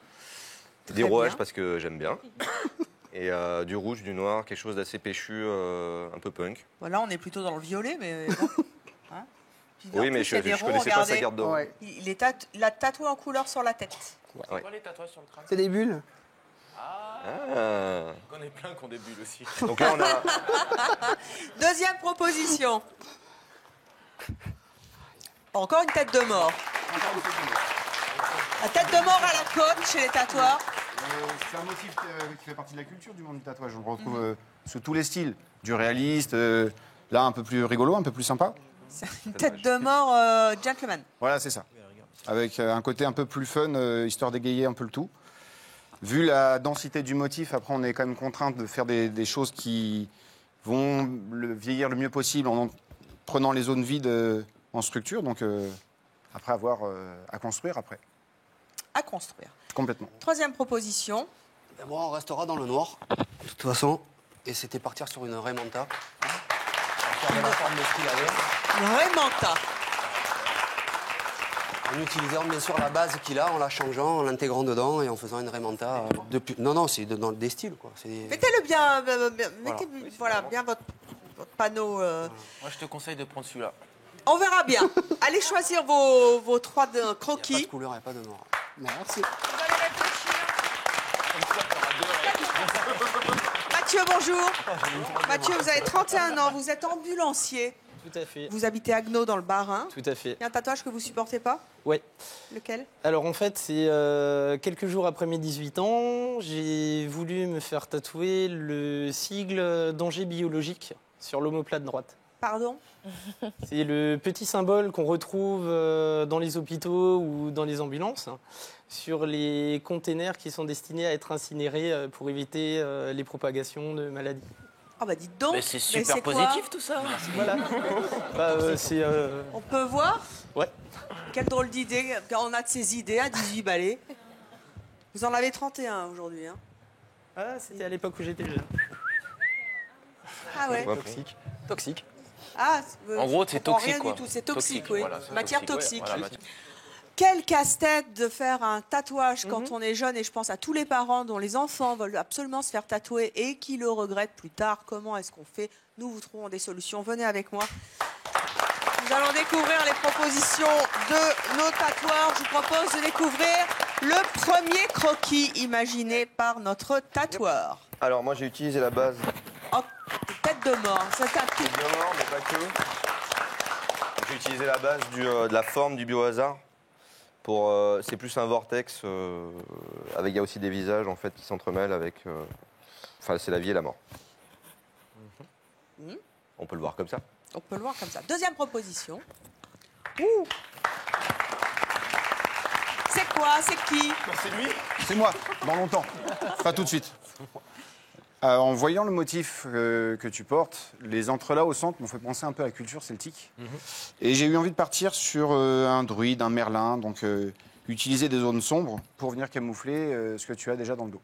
Des rouages parce que j'aime bien. Et du rouge, du noir, quelque chose d'assez péchu, un peu punk. Voilà, on est plutôt dans le violet, mais bon. Hein. Puis, en Oui, mais plus, il y a je des ronds, connaissais pas sa regardez. garde d'or. Ouais. Il a tatoué en couleur sur la tête. Ouais. Quoi les tatouages sur le crâne? C'est des bulles. Ah. On est plein qui ont des bulles aussi. Donc là, on a... Deuxième proposition. Encore une tête de mort. La tête de mort à la côte chez les tatoueurs. C'est un motif qui fait partie de la culture du monde du tatouage. On le retrouve sous tous les styles. Du réaliste, là un peu plus rigolo, un peu plus sympa. C'est une tête de mort gentleman. Voilà, c'est ça. Avec un côté un peu plus fun, histoire d'égayer un peu le tout. Vu la densité du motif, après on est quand même contraint de faire des choses qui vont vieillir le mieux possible en prenant les zones vides en structure. Donc après avoir à construire après. À construire. Complètement. Troisième proposition. Et moi, on restera dans le noir, de toute façon. Et c'était partir sur une Raymanta. Faire de la forme de ce qu'il avait. Une Raymanta. En utilisant bien sûr la base qu'il a, en la changeant, en l'intégrant dedans et en faisant une Raymanta. Non, non, c'est dans des styles, quoi. Mettez-le bien, mettez voilà, bien votre panneau. Moi, je te conseille de prendre celui-là. On verra bien. Allez choisir vos 3 croquis. Il n'y a pas de couleur, il n'y a pas de noir. Merci. Mathieu, bonjour. Mathieu, vous avez 31 ans, vous êtes ambulancier. Tout à fait. Vous habitez Agneau dans le Bas-Rhin. Tout à fait. Il y a un tatouage que vous supportez pas? Ouais. Lequel? Alors en fait, c'est quelques jours après mes 18 ans, j'ai voulu me faire tatouer le sigle danger biologique sur l'omoplate droite. Pardon? C'est le petit symbole qu'on retrouve dans les hôpitaux ou dans les ambulances sur les containers qui sont destinés à être incinérés pour éviter les propagations de maladies. Ah bah dites donc. Mais c'est super positif tout ça. Voilà. On peut voir? Ouais. Quelle drôle d'idée. On a de ces idées à 18 balais. Vous en avez 31 aujourd'hui. Hein. Ah, c'était à l'époque où j'étais jeune. Ah ouais. Toxique. Toxique. Ah, En gros, c'est toxique, rien quoi. du tout, c'est toxique, Toxique, oui. voilà, c'est Matière toxique. toxique. Ouais, voilà, Quel casse-tête de faire un tatouage quand on est jeune, et je pense à tous les parents dont les enfants veulent absolument se faire tatouer et qui le regrettent plus tard. Comment est-ce qu'on fait? Nous vous trouvons des solutions. Venez avec moi. Nous allons découvrir les propositions de nos tatoueurs. Je vous propose de découvrir le premier croquis imaginé par notre tatoueur. Alors moi j'ai utilisé la base. Oh, tête de mort. C'est un tout. Tête de mort, mais pas que. J'ai utilisé la base de la forme du biohazard. C'est plus un vortex. Il y a aussi des visages en fait qui s'entremêlent avec. Enfin, c'est la vie et la mort. On peut le voir comme ça. On peut le voir comme ça. Deuxième proposition. Ouh. C'est quoi? C'est qui? C'est lui. C'est moi, dans longtemps. Pas tout de suite. En voyant le motif que tu portes, les entrelacs au centre m'ont fait penser un peu à la culture celtique. Et j'ai eu envie de partir sur un druide, un merlin, donc utiliser des zones sombres pour venir camoufler ce que tu as déjà dans le dos.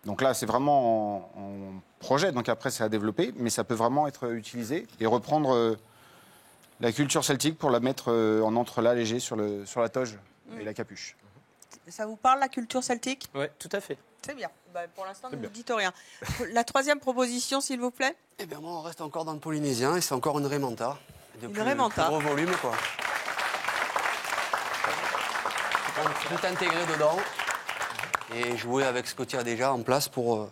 Donc là, c'est vraiment en projet, donc après c'est à développer, mais ça peut vraiment être utilisé et reprendre la culture celtique pour la mettre en entrelacs léger sur la toge et la capuche. Ça vous parle, la culture celtique? Oui, tout à fait. C'est bien. Bah, pour l'instant, ne nous dites rien. La troisième proposition, s'il vous plaît. Eh bien, moi, on reste encore dans le polynésien et c'est encore une Raymanta. Une Raymanta. Plus gros volume, quoi. Tout intégré dedans et jouer avec ce que tu as déjà en place pour...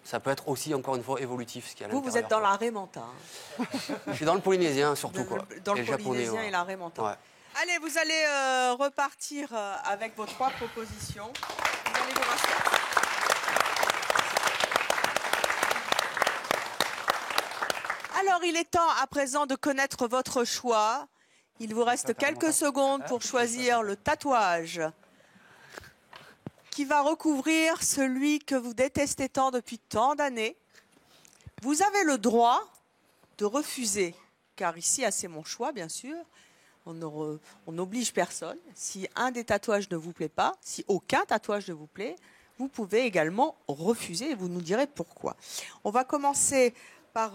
ça peut être aussi, encore une fois, évolutif, ce qui est à l'intérieur. Vous êtes dans la Raymanta. Je suis dans le polynésien, surtout, quoi. Dans le et japonais, polynésien ouais. et la Raymanta. Ouais. Allez, vous allez repartir avec vos 3 propositions. Vous allez vous rasseoir. Alors, il est temps à présent de connaître votre choix. Il vous reste quelques secondes pour choisir le tatouage qui va recouvrir celui que vous détestez tant depuis tant d'années. Vous avez le droit de refuser, car ici, c'est mon choix, bien sûr. On n'oblige personne. Si un des tatouages ne vous plaît pas, si aucun tatouage ne vous plaît, vous pouvez également refuser et vous nous direz pourquoi. On va commencer par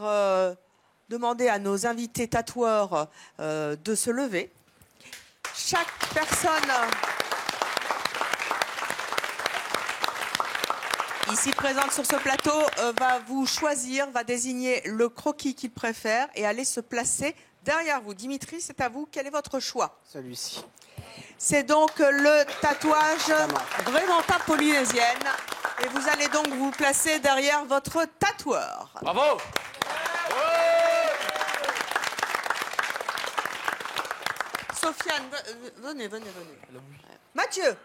demander à nos invités tatoueurs de se lever. Chaque personne ici présente sur ce plateau va vous choisir, va désigner le croquis qu'il préfère et aller se placer derrière vous. Dimitri, c'est à vous. Quel est votre choix? Celui-ci. C'est donc le tatouage Bréventa polynésienne. Et vous allez donc vous placer derrière votre tatoueur. Bravo! Sofiane, venez. Mathieu.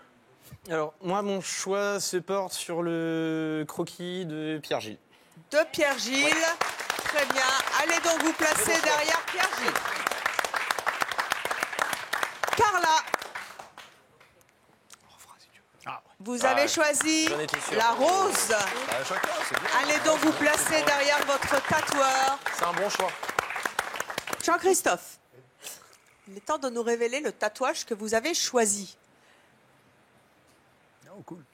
Alors, moi, mon choix se porte sur le croquis de Pierre-Gilles. De Pierre-Gilles. Très bien. Allez donc vous placer derrière Pierre-Gilles. Carla. Vous avez choisi la rose. Allez donc vous placer derrière votre tatoueur. C'est un bon choix. Jean-Christophe, il est temps de nous révéler le tatouage que vous avez choisi. Oh, cool.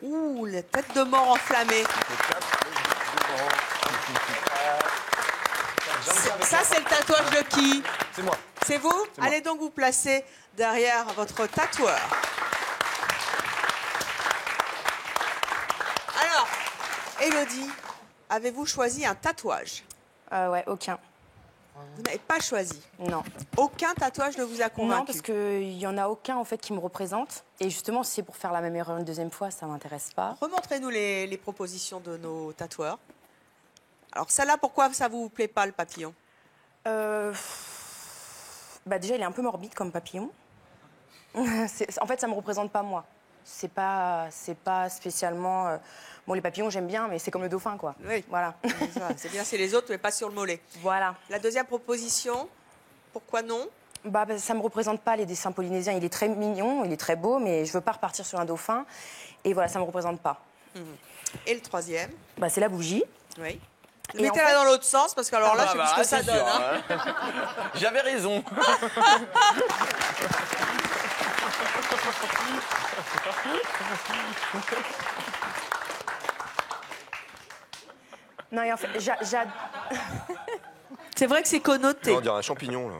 Ouh, la tête de mort enflammée. Ça, c'est le tatouage de qui? C'est moi. C'est vous? Allez donc vous placer derrière votre tatoueur. Alors, Élodie, avez-vous choisi un tatouage? Ouais, aucun. Vous n'avez pas choisi? Non. Aucun tatouage ne vous a convaincu? Non, parce qu'il n'y en a aucun en fait qui me représente. Et justement, si c'est pour faire la même erreur une deuxième fois, ça ne m'intéresse pas. Remontrez-nous les propositions de nos tatoueurs. Alors, celle-là, pourquoi ça vous plaît pas, le papillon? Bah déjà, il est un peu morbide comme papillon. En fait, ça ne me représente pas moi. C'est pas spécialement... Bon, les papillons, j'aime bien, mais c'est comme le dauphin, quoi. Oui. Voilà. C'est bien, c'est les autres, mais pas sur le mollet. Voilà. La deuxième proposition, pourquoi non? Bah, ça ne me représente pas, les dessins polynésiens. Il est très mignon, il est très beau, mais je veux pas repartir sur un dauphin. Et voilà, ça ne me représente pas. Et le troisième? Bah, c'est la bougie. Oui. Et Mettez-la en fait- dans l'autre sens, parce que alors là, je sais plus ce que ça c'est donne. sûr, Hein. J'avais raison. Non, et en fait, C'est vrai que c'est connoté. On dirait un champignon, là.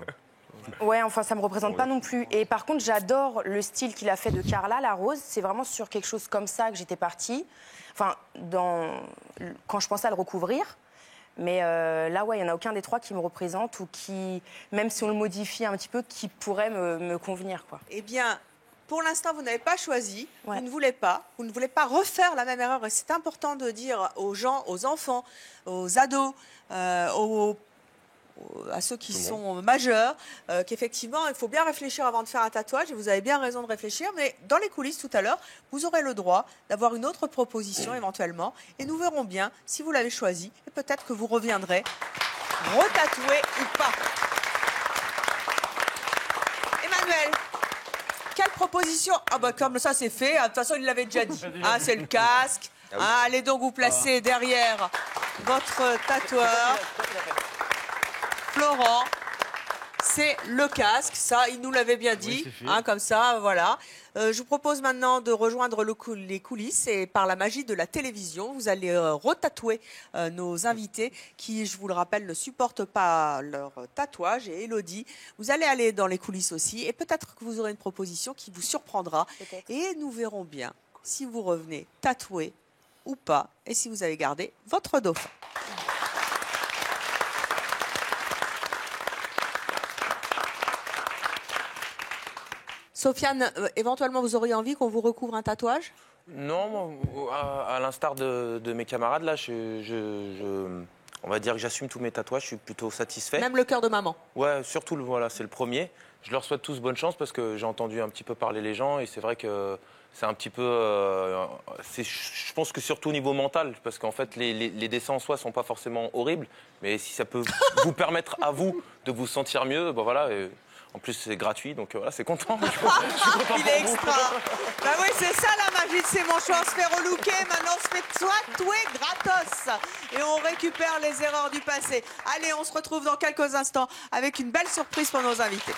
Ouais, enfin, ça me représente pas non plus. Et par contre, j'adore le style qu'il a fait de Carla, la rose. C'est vraiment sur quelque chose comme ça que j'étais partie. Enfin, quand je pensais à le recouvrir. Mais là, ouais, il n'y en a aucun des trois qui me représente ou qui, même si on le modifie un petit peu, qui pourrait me convenir, quoi. Eh bien, pour l'instant, vous n'avez pas choisi. Vous ne voulez pas. Vous ne voulez pas refaire la même erreur. Et c'est important de dire aux gens, aux enfants, aux ados, à ceux qui sont majeurs, qu'effectivement, il faut bien réfléchir avant de faire un tatouage. Et vous avez bien raison de réfléchir. Mais dans les coulisses, tout à l'heure, vous aurez le droit d'avoir une autre proposition éventuellement. Et nous verrons bien si vous l'avez choisi. Et peut-être que vous reviendrez retatouer ou pas. Emmanuel, quelle proposition? Ah bah comme ça c'est fait, de toute façon il l'avait déjà dit. Ah, c'est le casque. Ah, allez donc vous placer derrière votre tatoueur. Florent, c'est le casque, ça il nous l'avait bien dit, comme ça, voilà. Je vous propose maintenant de rejoindre les coulisses et par la magie de la télévision, vous allez retatouer nos invités qui, je vous le rappelle, ne supportent pas leur tatouage. Et Élodie, vous allez aller dans les coulisses aussi et peut-être que vous aurez une proposition qui vous surprendra. Et nous verrons bien si vous revenez tatouer ou pas et si vous avez gardé votre dauphin. Sofiane, éventuellement, vous auriez envie qu'on vous recouvre un tatouage? Non, moi, à l'instar de mes camarades, là, on va dire que j'assume tous mes tatouages, je suis plutôt satisfait. Même le cœur de maman. Ouais, surtout, voilà, c'est le premier. Je leur souhaite tous bonne chance parce que j'ai entendu un petit peu parler les gens et c'est vrai que c'est un petit peu... je pense que surtout au niveau mental, parce qu'en fait, les dessins en soi ne sont pas forcément horribles, mais si ça peut vous permettre à vous de vous sentir mieux, ben voilà... En plus, c'est gratuit, donc voilà, c'est content. Je suis content Il pour est vous. extra. Bah oui, c'est ça la magie de ces manchots. On se fait relooker, maintenant on se fait tatouer gratos. Et on récupère les erreurs du passé. Allez, on se retrouve dans quelques instants avec une belle surprise pour nos invités.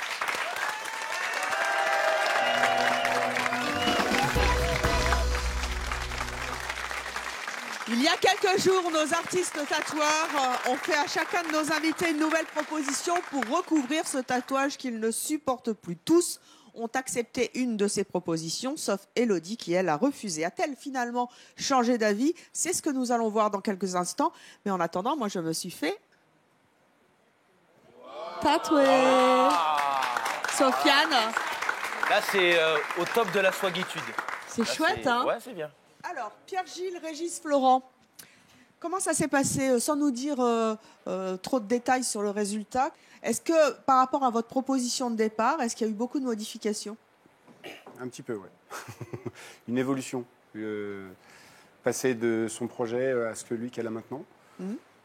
Il y a quelques jours, nos artistes tatoueurs ont fait à chacun de nos invités une nouvelle proposition pour recouvrir ce tatouage qu'ils ne supportent plus. Tous ont accepté une de ces propositions, sauf Élodie qui, elle, a refusé. A-t-elle finalement changé d'avis? C'est ce que nous allons voir dans quelques instants. Mais en attendant, moi, je me suis fait tatouer. Sofiane. Là, c'est au top de la swaguitude. C'est Là, chouette, hein? Ouais, c'est bien. Alors, Pierre-Gilles, Régis, Florent, comment ça s'est passé, sans nous dire trop de détails sur le résultat? Est-ce que, par rapport à votre proposition de départ, est-ce qu'il y a eu beaucoup de modifications? Un petit peu, ouais. Une évolution. Passer de son projet à celui qu'elle a maintenant.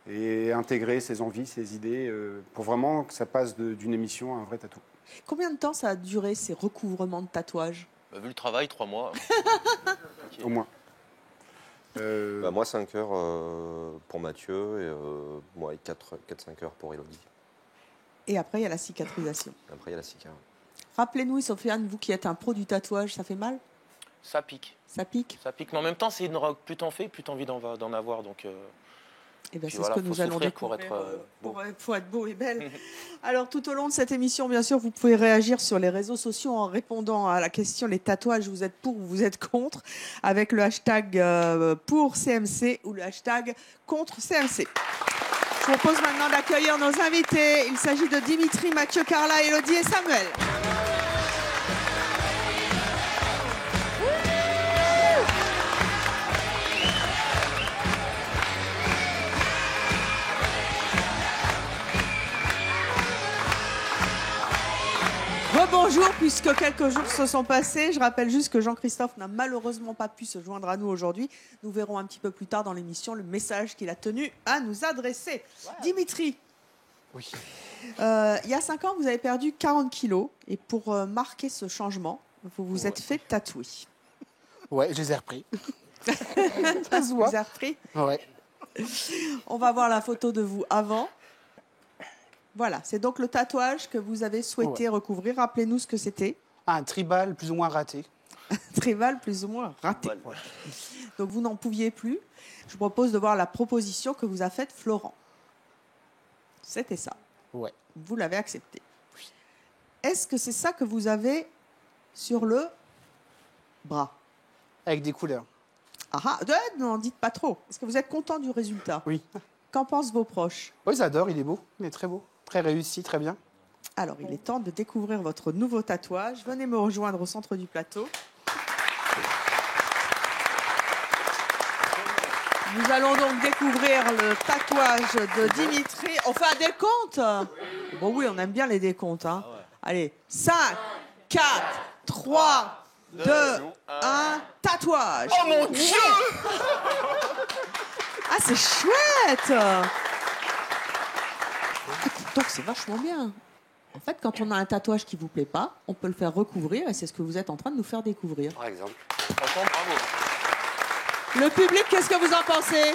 Et intégrer ses envies, ses idées, pour vraiment que ça passe d'une émission à un vrai tatou. Combien de temps ça a duré, ces recouvrements de tatouages? Vu le travail, 3 mois. Au moins. Moi, 5 heures pour Mathieu et moi, 4-5 heures pour Élodie. Et après, il y a la cicatrisation. Après, il y a la cicatrice. Rappelez-nous, Sofiane, vous qui êtes un pro du tatouage, ça fait mal? Ça pique. Ça pique? Ça pique, mais en même temps, c'est une robe. Plus t'en fais, plus t'as envie d'en avoir. Donc, eh bien, c'est voilà, ce que nous allons découvrir pour être beau et belle. Alors, tout au long de cette émission, bien sûr, vous pouvez réagir sur les réseaux sociaux en répondant à la question les tatouages, vous êtes pour ou vous êtes contre, avec le hashtag pour CMC ou le hashtag contre CMC. Je vous propose maintenant d'accueillir nos invités. Il s'agit de Dimitri, Mathieu, Carla, Élodie et Samuel. Rebonjour, puisque quelques jours se sont passés. Je rappelle juste que Jean-Christophe n'a malheureusement pas pu se joindre à nous aujourd'hui. Nous verrons un petit peu plus tard dans l'émission le message qu'il a tenu à nous adresser. Ouais. Dimitri, oui. Il y a 5 ans, vous avez perdu 40 kilos. Et pour marquer ce changement, vous vous êtes fait tatouer. Ouais, je les ai repris. Ça se voit. Vous avez repris? Ouais. On va voir la photo de vous avant. Voilà, c'est donc le tatouage que vous avez souhaité recouvrir. Rappelez-nous ce que c'était. Un tribal plus ou moins raté. Un tribal plus ou moins raté. Ouais. Donc vous n'en pouviez plus. Je vous propose de voir la proposition que vous a faite Florent. C'était ça. Ouais. Vous l'avez accepté. Oui. Est-ce que c'est ça que vous avez sur le bras? Avec des couleurs. Ah, n'en dites pas trop. Est-ce que vous êtes content du résultat? Oui. Qu'en pensent vos proches? Oui, ils adorent, il est beau, il est très beau. Très réussi, très bien. Alors, il est temps de découvrir votre nouveau tatouage. Venez me rejoindre au centre du plateau. Nous allons donc découvrir le tatouage de Dimitri. On fait un décompte? Bon oui, on aime bien les décomptes. Hein. Allez, 5, 4, 3, 2, 1, tatouage. Oh mon Dieu! Ah, c'est chouette! Donc c'est vachement bien. En fait, quand on a un tatouage qui ne vous plaît pas, on peut le faire recouvrir et c'est ce que vous êtes en train de nous faire découvrir. Par exemple. Franchement, bravo. Le public, qu'est-ce que vous en pensez?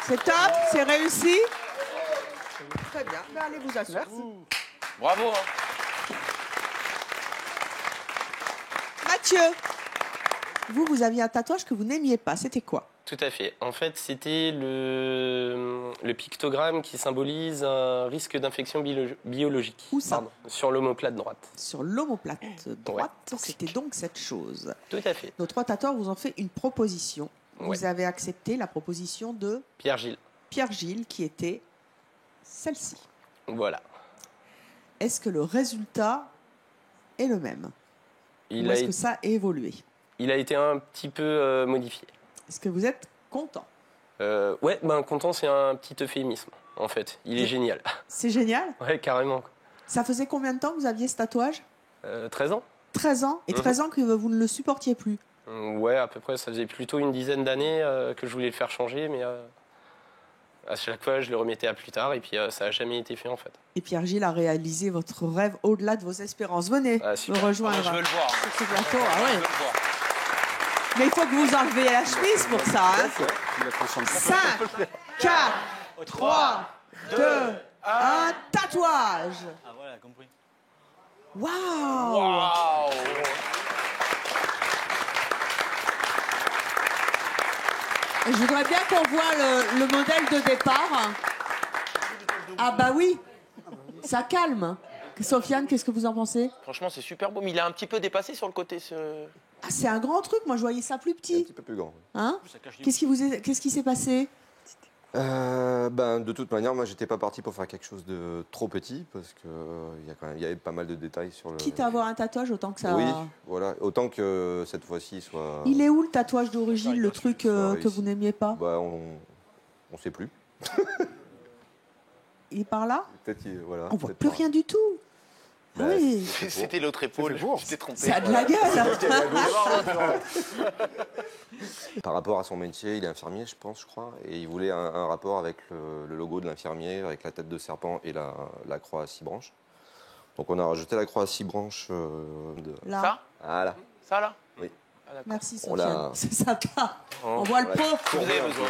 C'est top? C'est réussi? Très bien. Ben, allez vous asseoir. Bravo. Hein. Mathieu, vous aviez un tatouage que vous n'aimiez pas. C'était quoi? Tout à fait. En fait, c'était le pictogramme qui symbolise un risque d'infection biologique. Où ça? Sur l'omoplate droite. Sur l'omoplate droite, c'était donc cette chose. Tout à fait. Nos 3 tatoueurs vous ont fait une proposition. Vous Ouais. avez accepté la proposition de Pierre-Gilles. Pierre-Gilles, qui était celle-ci. Voilà. Est-ce que le résultat est le même? Ou est-ce que ça a évolué? Il a été un petit peu modifié. Est-ce que vous êtes content? Ouais, ben content, c'est un petit euphémisme, en fait. Il est génial. C'est génial. Ouais, carrément. Ça faisait combien de temps que vous aviez ce tatouage? 13 ans. 13 ans. Et 13 ans que vous ne le supportiez plus. Ouais, à peu près. Ça faisait plutôt une dizaine d'années que je voulais le faire changer, mais à chaque fois, je le remettais à plus tard, et puis ça n'a jamais été fait, en fait. Et Pierre-Gilles a réalisé votre rêve au-delà de vos espérances. Venez me rejoindre. Je veux le voir. Sur ce plateau. Ah ouais. Je veux le voir. Mais il faut que vous enleviez la chemise pour ça. Hein. 5, 4, 3, 2, 1, tatouage. Ah voilà, compris. Waouh. Je voudrais bien qu'on voit le modèle de départ. Ah bah oui, ça calme. Sofiane, qu'est-ce que vous en pensez? Franchement, c'est super beau, mais il a un petit peu dépassé sur le côté. Ah, c'est un grand truc, moi je voyais ça plus petit. Un petit peu plus grand. Hein? Qu'est-ce qui s'est passé? De toute manière, moi, j'étais pas parti pour faire quelque chose de trop petit parce que il y avait pas mal de détails sur le. Quitte à avoir un tatouage, autant que ça. Oui, voilà, autant que cette fois-ci soit. Il est où le tatouage d'origine, le truc que vous n'aimiez pas? On sait plus. Il est par là? Peut-être, voilà. On voit plus rien du tout. Ah oui. C'était l'autre épaule. Je t'ai trompé. Ça a de la gueule. Par rapport à son métier, il est infirmier, je crois, et il voulait un rapport avec le logo de l'infirmier, avec la tête de serpent et la croix à 6 branches. Donc on a rajouté la croix à 6 branches. Là. Ça? Voilà. Ça là? Oui. Merci On Sofiane. l'a- C'est sympa. Oh, On voit le ouais. pot. Vous avez besoin.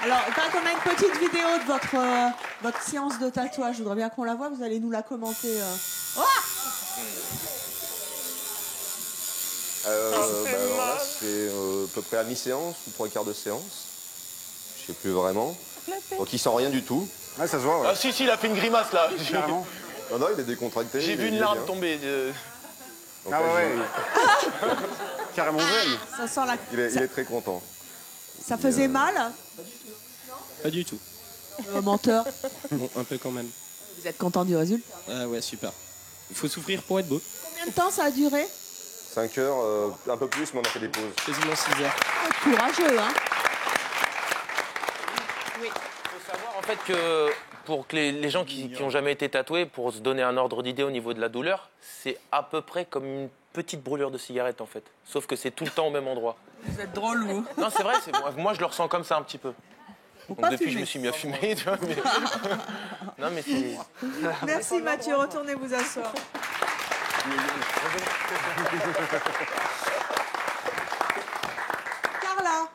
Alors, quand on a une petite vidéo de votre séance de tatouage, je voudrais bien qu'on la voit. Vous allez nous la commenter. Oh Alors là, c'est à peu près à mi-séance ou 3/4 de séance. Je sais plus vraiment. Donc il sent rien du tout. Ouais, ça se voit. Ouais. Ah si, il a fait une grimace là. Carrément. Non, il est décontracté. J'ai vu il une est larme bien. tomber. Donc, Ah là, ouais. Carrément jeune. Ça sent la. il est très content. Ça faisait mal, Pas du tout. menteur. Bon, un peu quand même. Vous êtes content du résultat? Ah ouais, super. Il faut souffrir pour être beau. Combien de temps ça a duré? 5 heures, un peu plus, mais on a fait des pauses. Quasiment 6 heures. Courageux, hein? Il faut savoir en fait que pour que les gens qui n'ont jamais été tatoués, pour se donner un ordre d'idée au niveau de la douleur, c'est à peu près comme une petite brûlure de cigarette en fait. Sauf que c'est tout le temps au même endroit. Vous êtes drôle, vous. Non, c'est vrai, moi je le ressens comme ça un petit peu. Donc, pas depuis, fumer. je me suis mis à fumer. Tu vois, mais... Non, mais c'est. Merci Mathieu, retournez vous asseoir. Carla,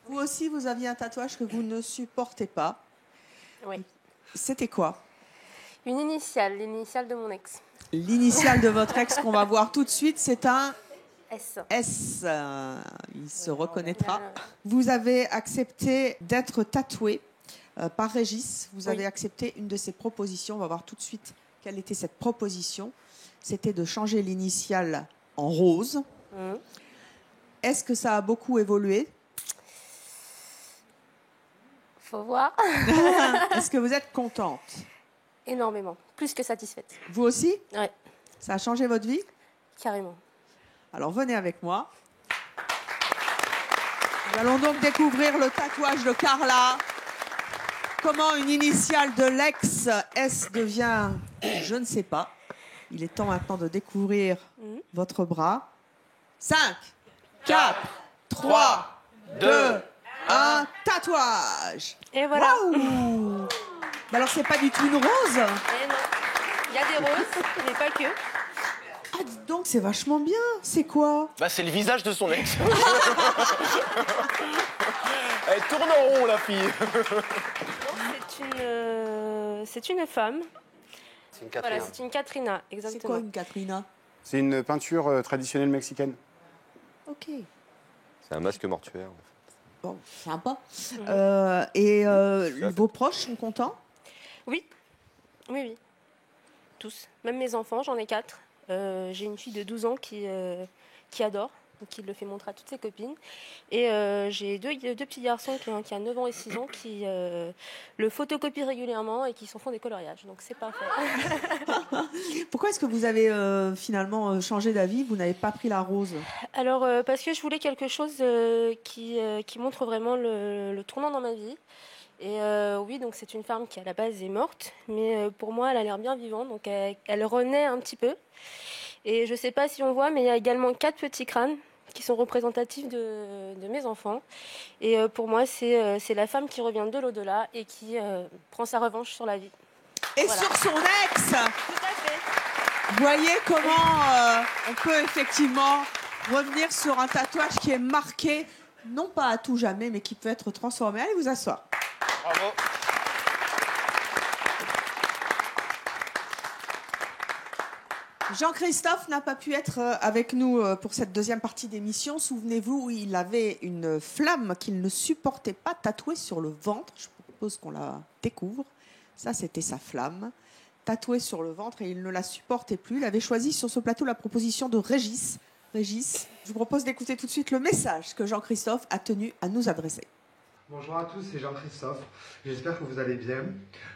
vous aussi, vous aviez un tatouage que vous ne supportez pas. Oui. C'était quoi? L'initiale de mon ex. L'initiale de votre ex qu'on va voir tout de suite, c'est un S. S. Il se reconnaîtra. Vous avez accepté d'être tatoué par Régis. Vous avez accepté une de ses propositions. On va voir tout de suite quelle était cette proposition. C'était de changer l'initiale en rose. Est-ce que ça a beaucoup évolué? Faut voir. Est-ce que vous êtes contente? Énormément. Plus que satisfaite. Vous aussi? Oui. Ça a changé votre vie? Carrément. Alors venez avec moi. Nous allons donc découvrir le tatouage de Carla. Comment une initiale de l'ex S devient, je ne sais pas. Il est temps maintenant de découvrir votre bras. 5, 4, 3, 2, 1, tatouage. Et voilà. Waouh. Mais alors c'est pas du tout une rose. Et non. Il y a des roses, mais pas que. Ah, dis donc, c'est vachement bien. C'est quoi? Bah, c'est le visage de son ex. Elle tourne en rond, la fille. C'est une femme. C'est une Katrina. Voilà, c'est une Katrina, exactement. C'est quoi une Katrina? C'est une peinture traditionnelle mexicaine. Ok. C'est un masque mortuaire. Bon, sympa. Vos proches sont contents? Oui. Oui, oui. Tous. Même mes enfants, j'en ai 4. J'ai une fille de 12 ans qui adore, donc il le fait montrer à toutes ses copines. Et j'ai deux petits garçons qui a 9 ans et 6 ans qui le photocopient régulièrement et qui s'en font des coloriages. Donc c'est parfait. Pourquoi est-ce que vous avez finalement changé d'avis? Vous n'avez pas pris la rose? Alors, parce que je voulais quelque chose qui qui montre vraiment le tournant dans ma vie. Et oui, donc c'est une femme qui à la base est morte, mais pour moi elle a l'air bien vivante, donc elle renaît un petit peu. Et je ne sais pas si on voit, mais il y a également 4 petits crânes qui sont représentatifs de mes enfants. Et pour moi, c'est la femme qui revient de l'au-delà et qui prend sa revanche sur la vie. Et Voilà. sur son ex. Tout à fait. Voyez comment on peut effectivement revenir sur un tatouage qui est marqué, non pas à tout jamais, mais qui peut être transformé. Allez vous asseoir. Bravo. Jean-Christophe n'a pas pu être avec nous pour cette deuxième partie d'émission. Souvenez-vous, il avait une flamme qu'il ne supportait pas tatouée sur le ventre. Je propose qu'on la découvre. Ça, c'était sa flamme, tatouée sur le ventre, et il ne la supportait plus. Il avait choisi sur ce plateau la proposition de Régis. Régis, je vous propose d'écouter tout de suite le message que Jean-Christophe a tenu à nous adresser. Bonjour à tous, c'est Jean-Christophe. J'espère que vous allez bien.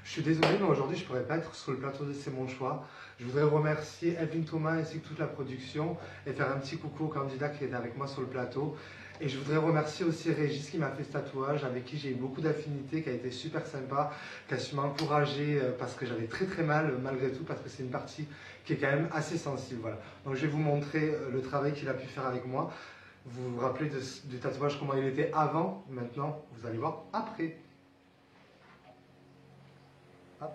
Je suis désolé, mais aujourd'hui, je ne pourrais pas être sur le plateau de C'est mon choix. Je voudrais remercier Evelyne Thomas ainsi que toute la production et faire un petit coucou au candidat qui est avec moi sur le plateau. Et je voudrais remercier aussi Régis qui m'a fait ce tatouage, avec qui j'ai eu beaucoup d'affinités, qui a été super sympa, qui a su m'encourager parce que j'avais très très mal malgré tout, parce que c'est une partie qui est quand même assez sensible. Voilà. Donc je vais vous montrer le travail qu'il a pu faire avec moi. Vous vous rappelez du tatouage, comment il était avant, maintenant vous allez voir après. Hop.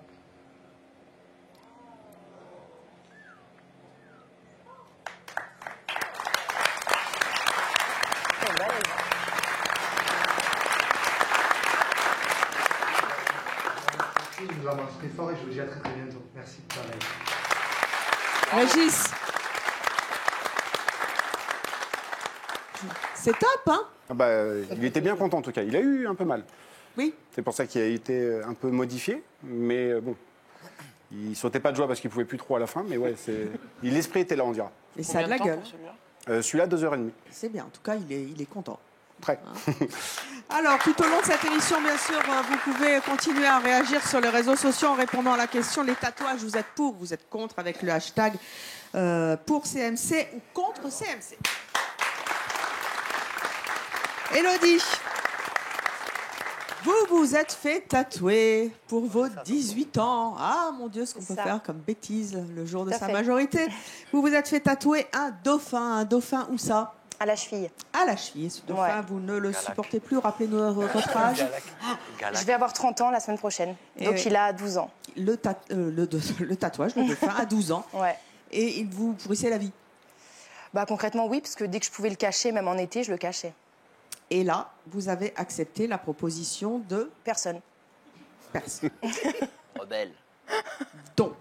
Je vous embrasse très fort et je vous dis à très très bientôt. Merci. Bye bye. Régis, c'est top, hein? Ah bah, il était bien content en tout cas. Il a eu un peu mal. Oui. C'est pour ça qu'il a été un peu modifié. Mais bon, il sautait pas de joie parce qu'il pouvait plus trop à la fin. Mais ouais, l'esprit était là, on dira. Et ça a de la gueule. Celui-là, 2h30. C'est bien, en tout cas, il est content. Très. Alors, tout au long de cette émission, bien sûr, vous pouvez continuer à réagir sur les réseaux sociaux en répondant à la question. Les tatouages, vous êtes pour, vous êtes contre, avec le hashtag pour CMC ou contre CMC. Élodie, vous vous êtes fait tatouer pour vos 18 ans. Ah mon Dieu, ce qu'on peut faire comme bêtise le jour de sa majorité. Vous vous êtes fait tatouer un dauphin où ça? À la cheville. À la cheville. Ce dauphin, vous ne le supportez plus. Rappelez-nous votre âge. Je vais avoir 30 ans la semaine prochaine. Donc il a 12 ans. Le tatouage, le dauphin, à 12 ans. Ouais. Et il vous pourrissait la vie? Bah, concrètement, oui, parce que dès que je pouvais le cacher, même en été, je le cachais. Et là, vous avez accepté la proposition de... Personne. Personne. Rebelle. Donc,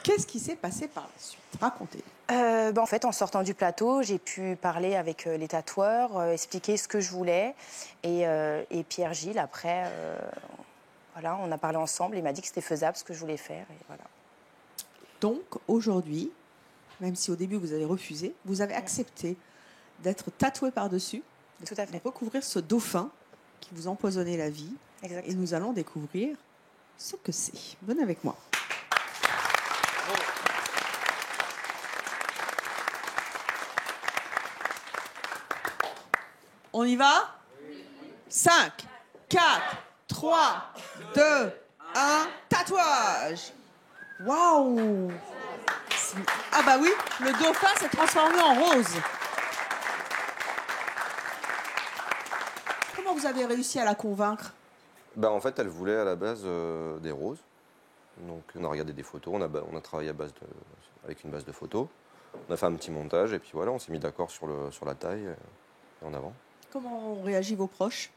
qu'est-ce qui s'est passé par la suite? Racontez. En fait, en sortant du plateau, j'ai pu parler avec les tatoueurs, expliquer ce que je voulais. Et Pierre-Gilles, après, voilà, on a parlé ensemble. Il m'a dit que c'était faisable, ce que je voulais faire. Et voilà. Donc, aujourd'hui, même si au début vous avez refusé, vous avez accepté d'être tatoué par-dessus, tout à fait, de recouvrir ce dauphin qui vous empoisonnait la vie. Exactement. Et nous allons découvrir ce que c'est. Venez avec moi. On y va? 5, 4, 3, 2, 1, tatouage. Waouh! Ah bah oui, le dauphin s'est transformé en rose. Comment vous avez réussi à la convaincre? Ben, en fait, elle voulait à la base des roses. Donc, on a regardé des photos, on a travaillé avec une base de photos. On a fait un petit montage et puis voilà, on s'est mis d'accord sur la taille et en avant. Comment ont réagi vos proches?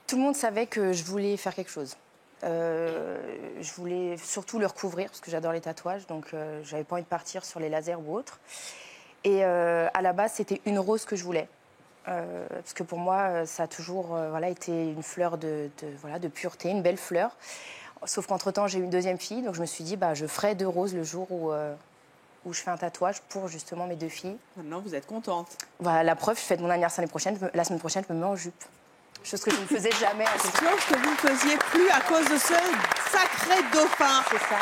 Tout le monde savait que je voulais faire quelque chose. Je voulais surtout le recouvrir parce que j'adore les tatouages, donc j'avais pas envie de partir sur les lasers ou autre. Et à la base, c'était une rose que je voulais. Parce que pour moi, ça a toujours été une fleur de pureté, une belle fleur. Sauf qu'entre-temps, j'ai eu une deuxième fille, donc je me suis dit, je ferai 2 roses le jour où je fais un tatouage pour justement mes 2 filles. Maintenant, vous êtes contente. Voilà, la preuve, je fais mon anniversaire la semaine prochaine, je me mets en jupe. Chose que je ne faisais jamais. Chose que vous ne faisiez plus à cause de ce sacré dauphin. C'est ça.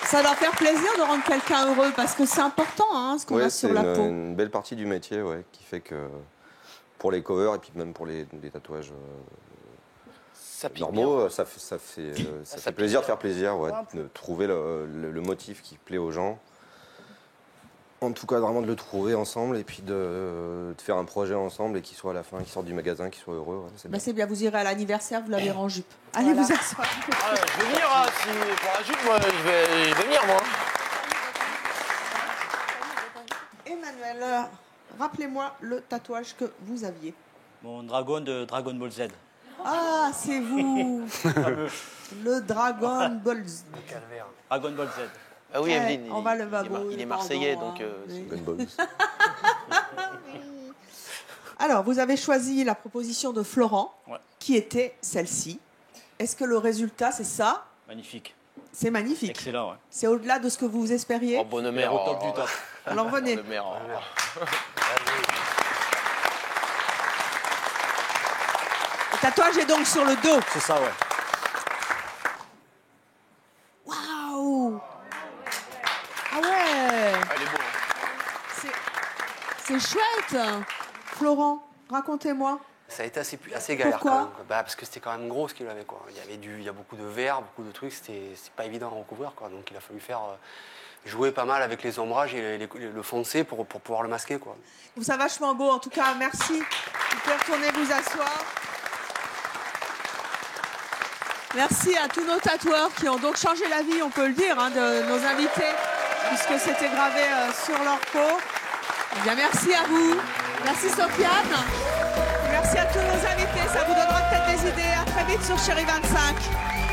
Ça doit faire plaisir de rendre quelqu'un heureux, parce que c'est important, ce qu'on a sur la peau. C'est une belle partie du métier, qui fait que pour les covers et puis même pour les tatouages normaux, ça fait plaisir de faire plaisir, ouais, de trouver le motif qui plaît aux gens. En tout cas, vraiment de le trouver ensemble et puis de faire un projet ensemble et qu'il soit à la fin, qu'il sorte du magasin, qu'il soit heureux. Ouais, c'est bien. C'est bien, vous irez à l'anniversaire, vous la verrez en jupe. Allez vous asseoir. Je vais venir, hein, si pour la jupe, moi, je vais venir, moi. Emmanuel, rappelez-moi le tatouage que vous aviez. Mon dragon de Dragon Ball Z. Ah, c'est vous. Le Dragon Ball Z. Dragon Ball Z. Ah oui, Evelyne, on va le babou, il est marseillais, donc... Alors, vous avez choisi la proposition de Florent, qui était celle-ci. Est-ce que le résultat, c'est ça? Magnifique. C'est magnifique. Excellent, ouais. C'est au-delà de ce que vous espériez? Oh, bonne mère. Au top du top. Alors, venez. Le tatouage est donc sur le dos. C'est ça, ouais. Waouh! Ah ouais! Elle est beau. C'est chouette! Florent, racontez-moi. Ça a été assez galère. Pourquoi? quand même. Parce que c'était quand même gros ce qu'il avait, quoi. Il y a beaucoup de verre, beaucoup de trucs, c'est pas évident à recouvrir, quoi. Donc il a fallu faire jouer pas mal avec les ombrages et le foncer pour pouvoir le masquer, quoi. Ça vachement beau, en tout cas, merci. Vous pouvez retourner vous asseoir. Merci à tous nos tatoueurs qui ont donc changé la vie, on peut le dire, hein, de nos invités, puisque c'était gravé sur leur peau. Eh bien, merci à vous. Merci Sofiane. Et merci à tous nos invités. Ça vous donnera peut-être des idées. À très vite sur Chérie 25.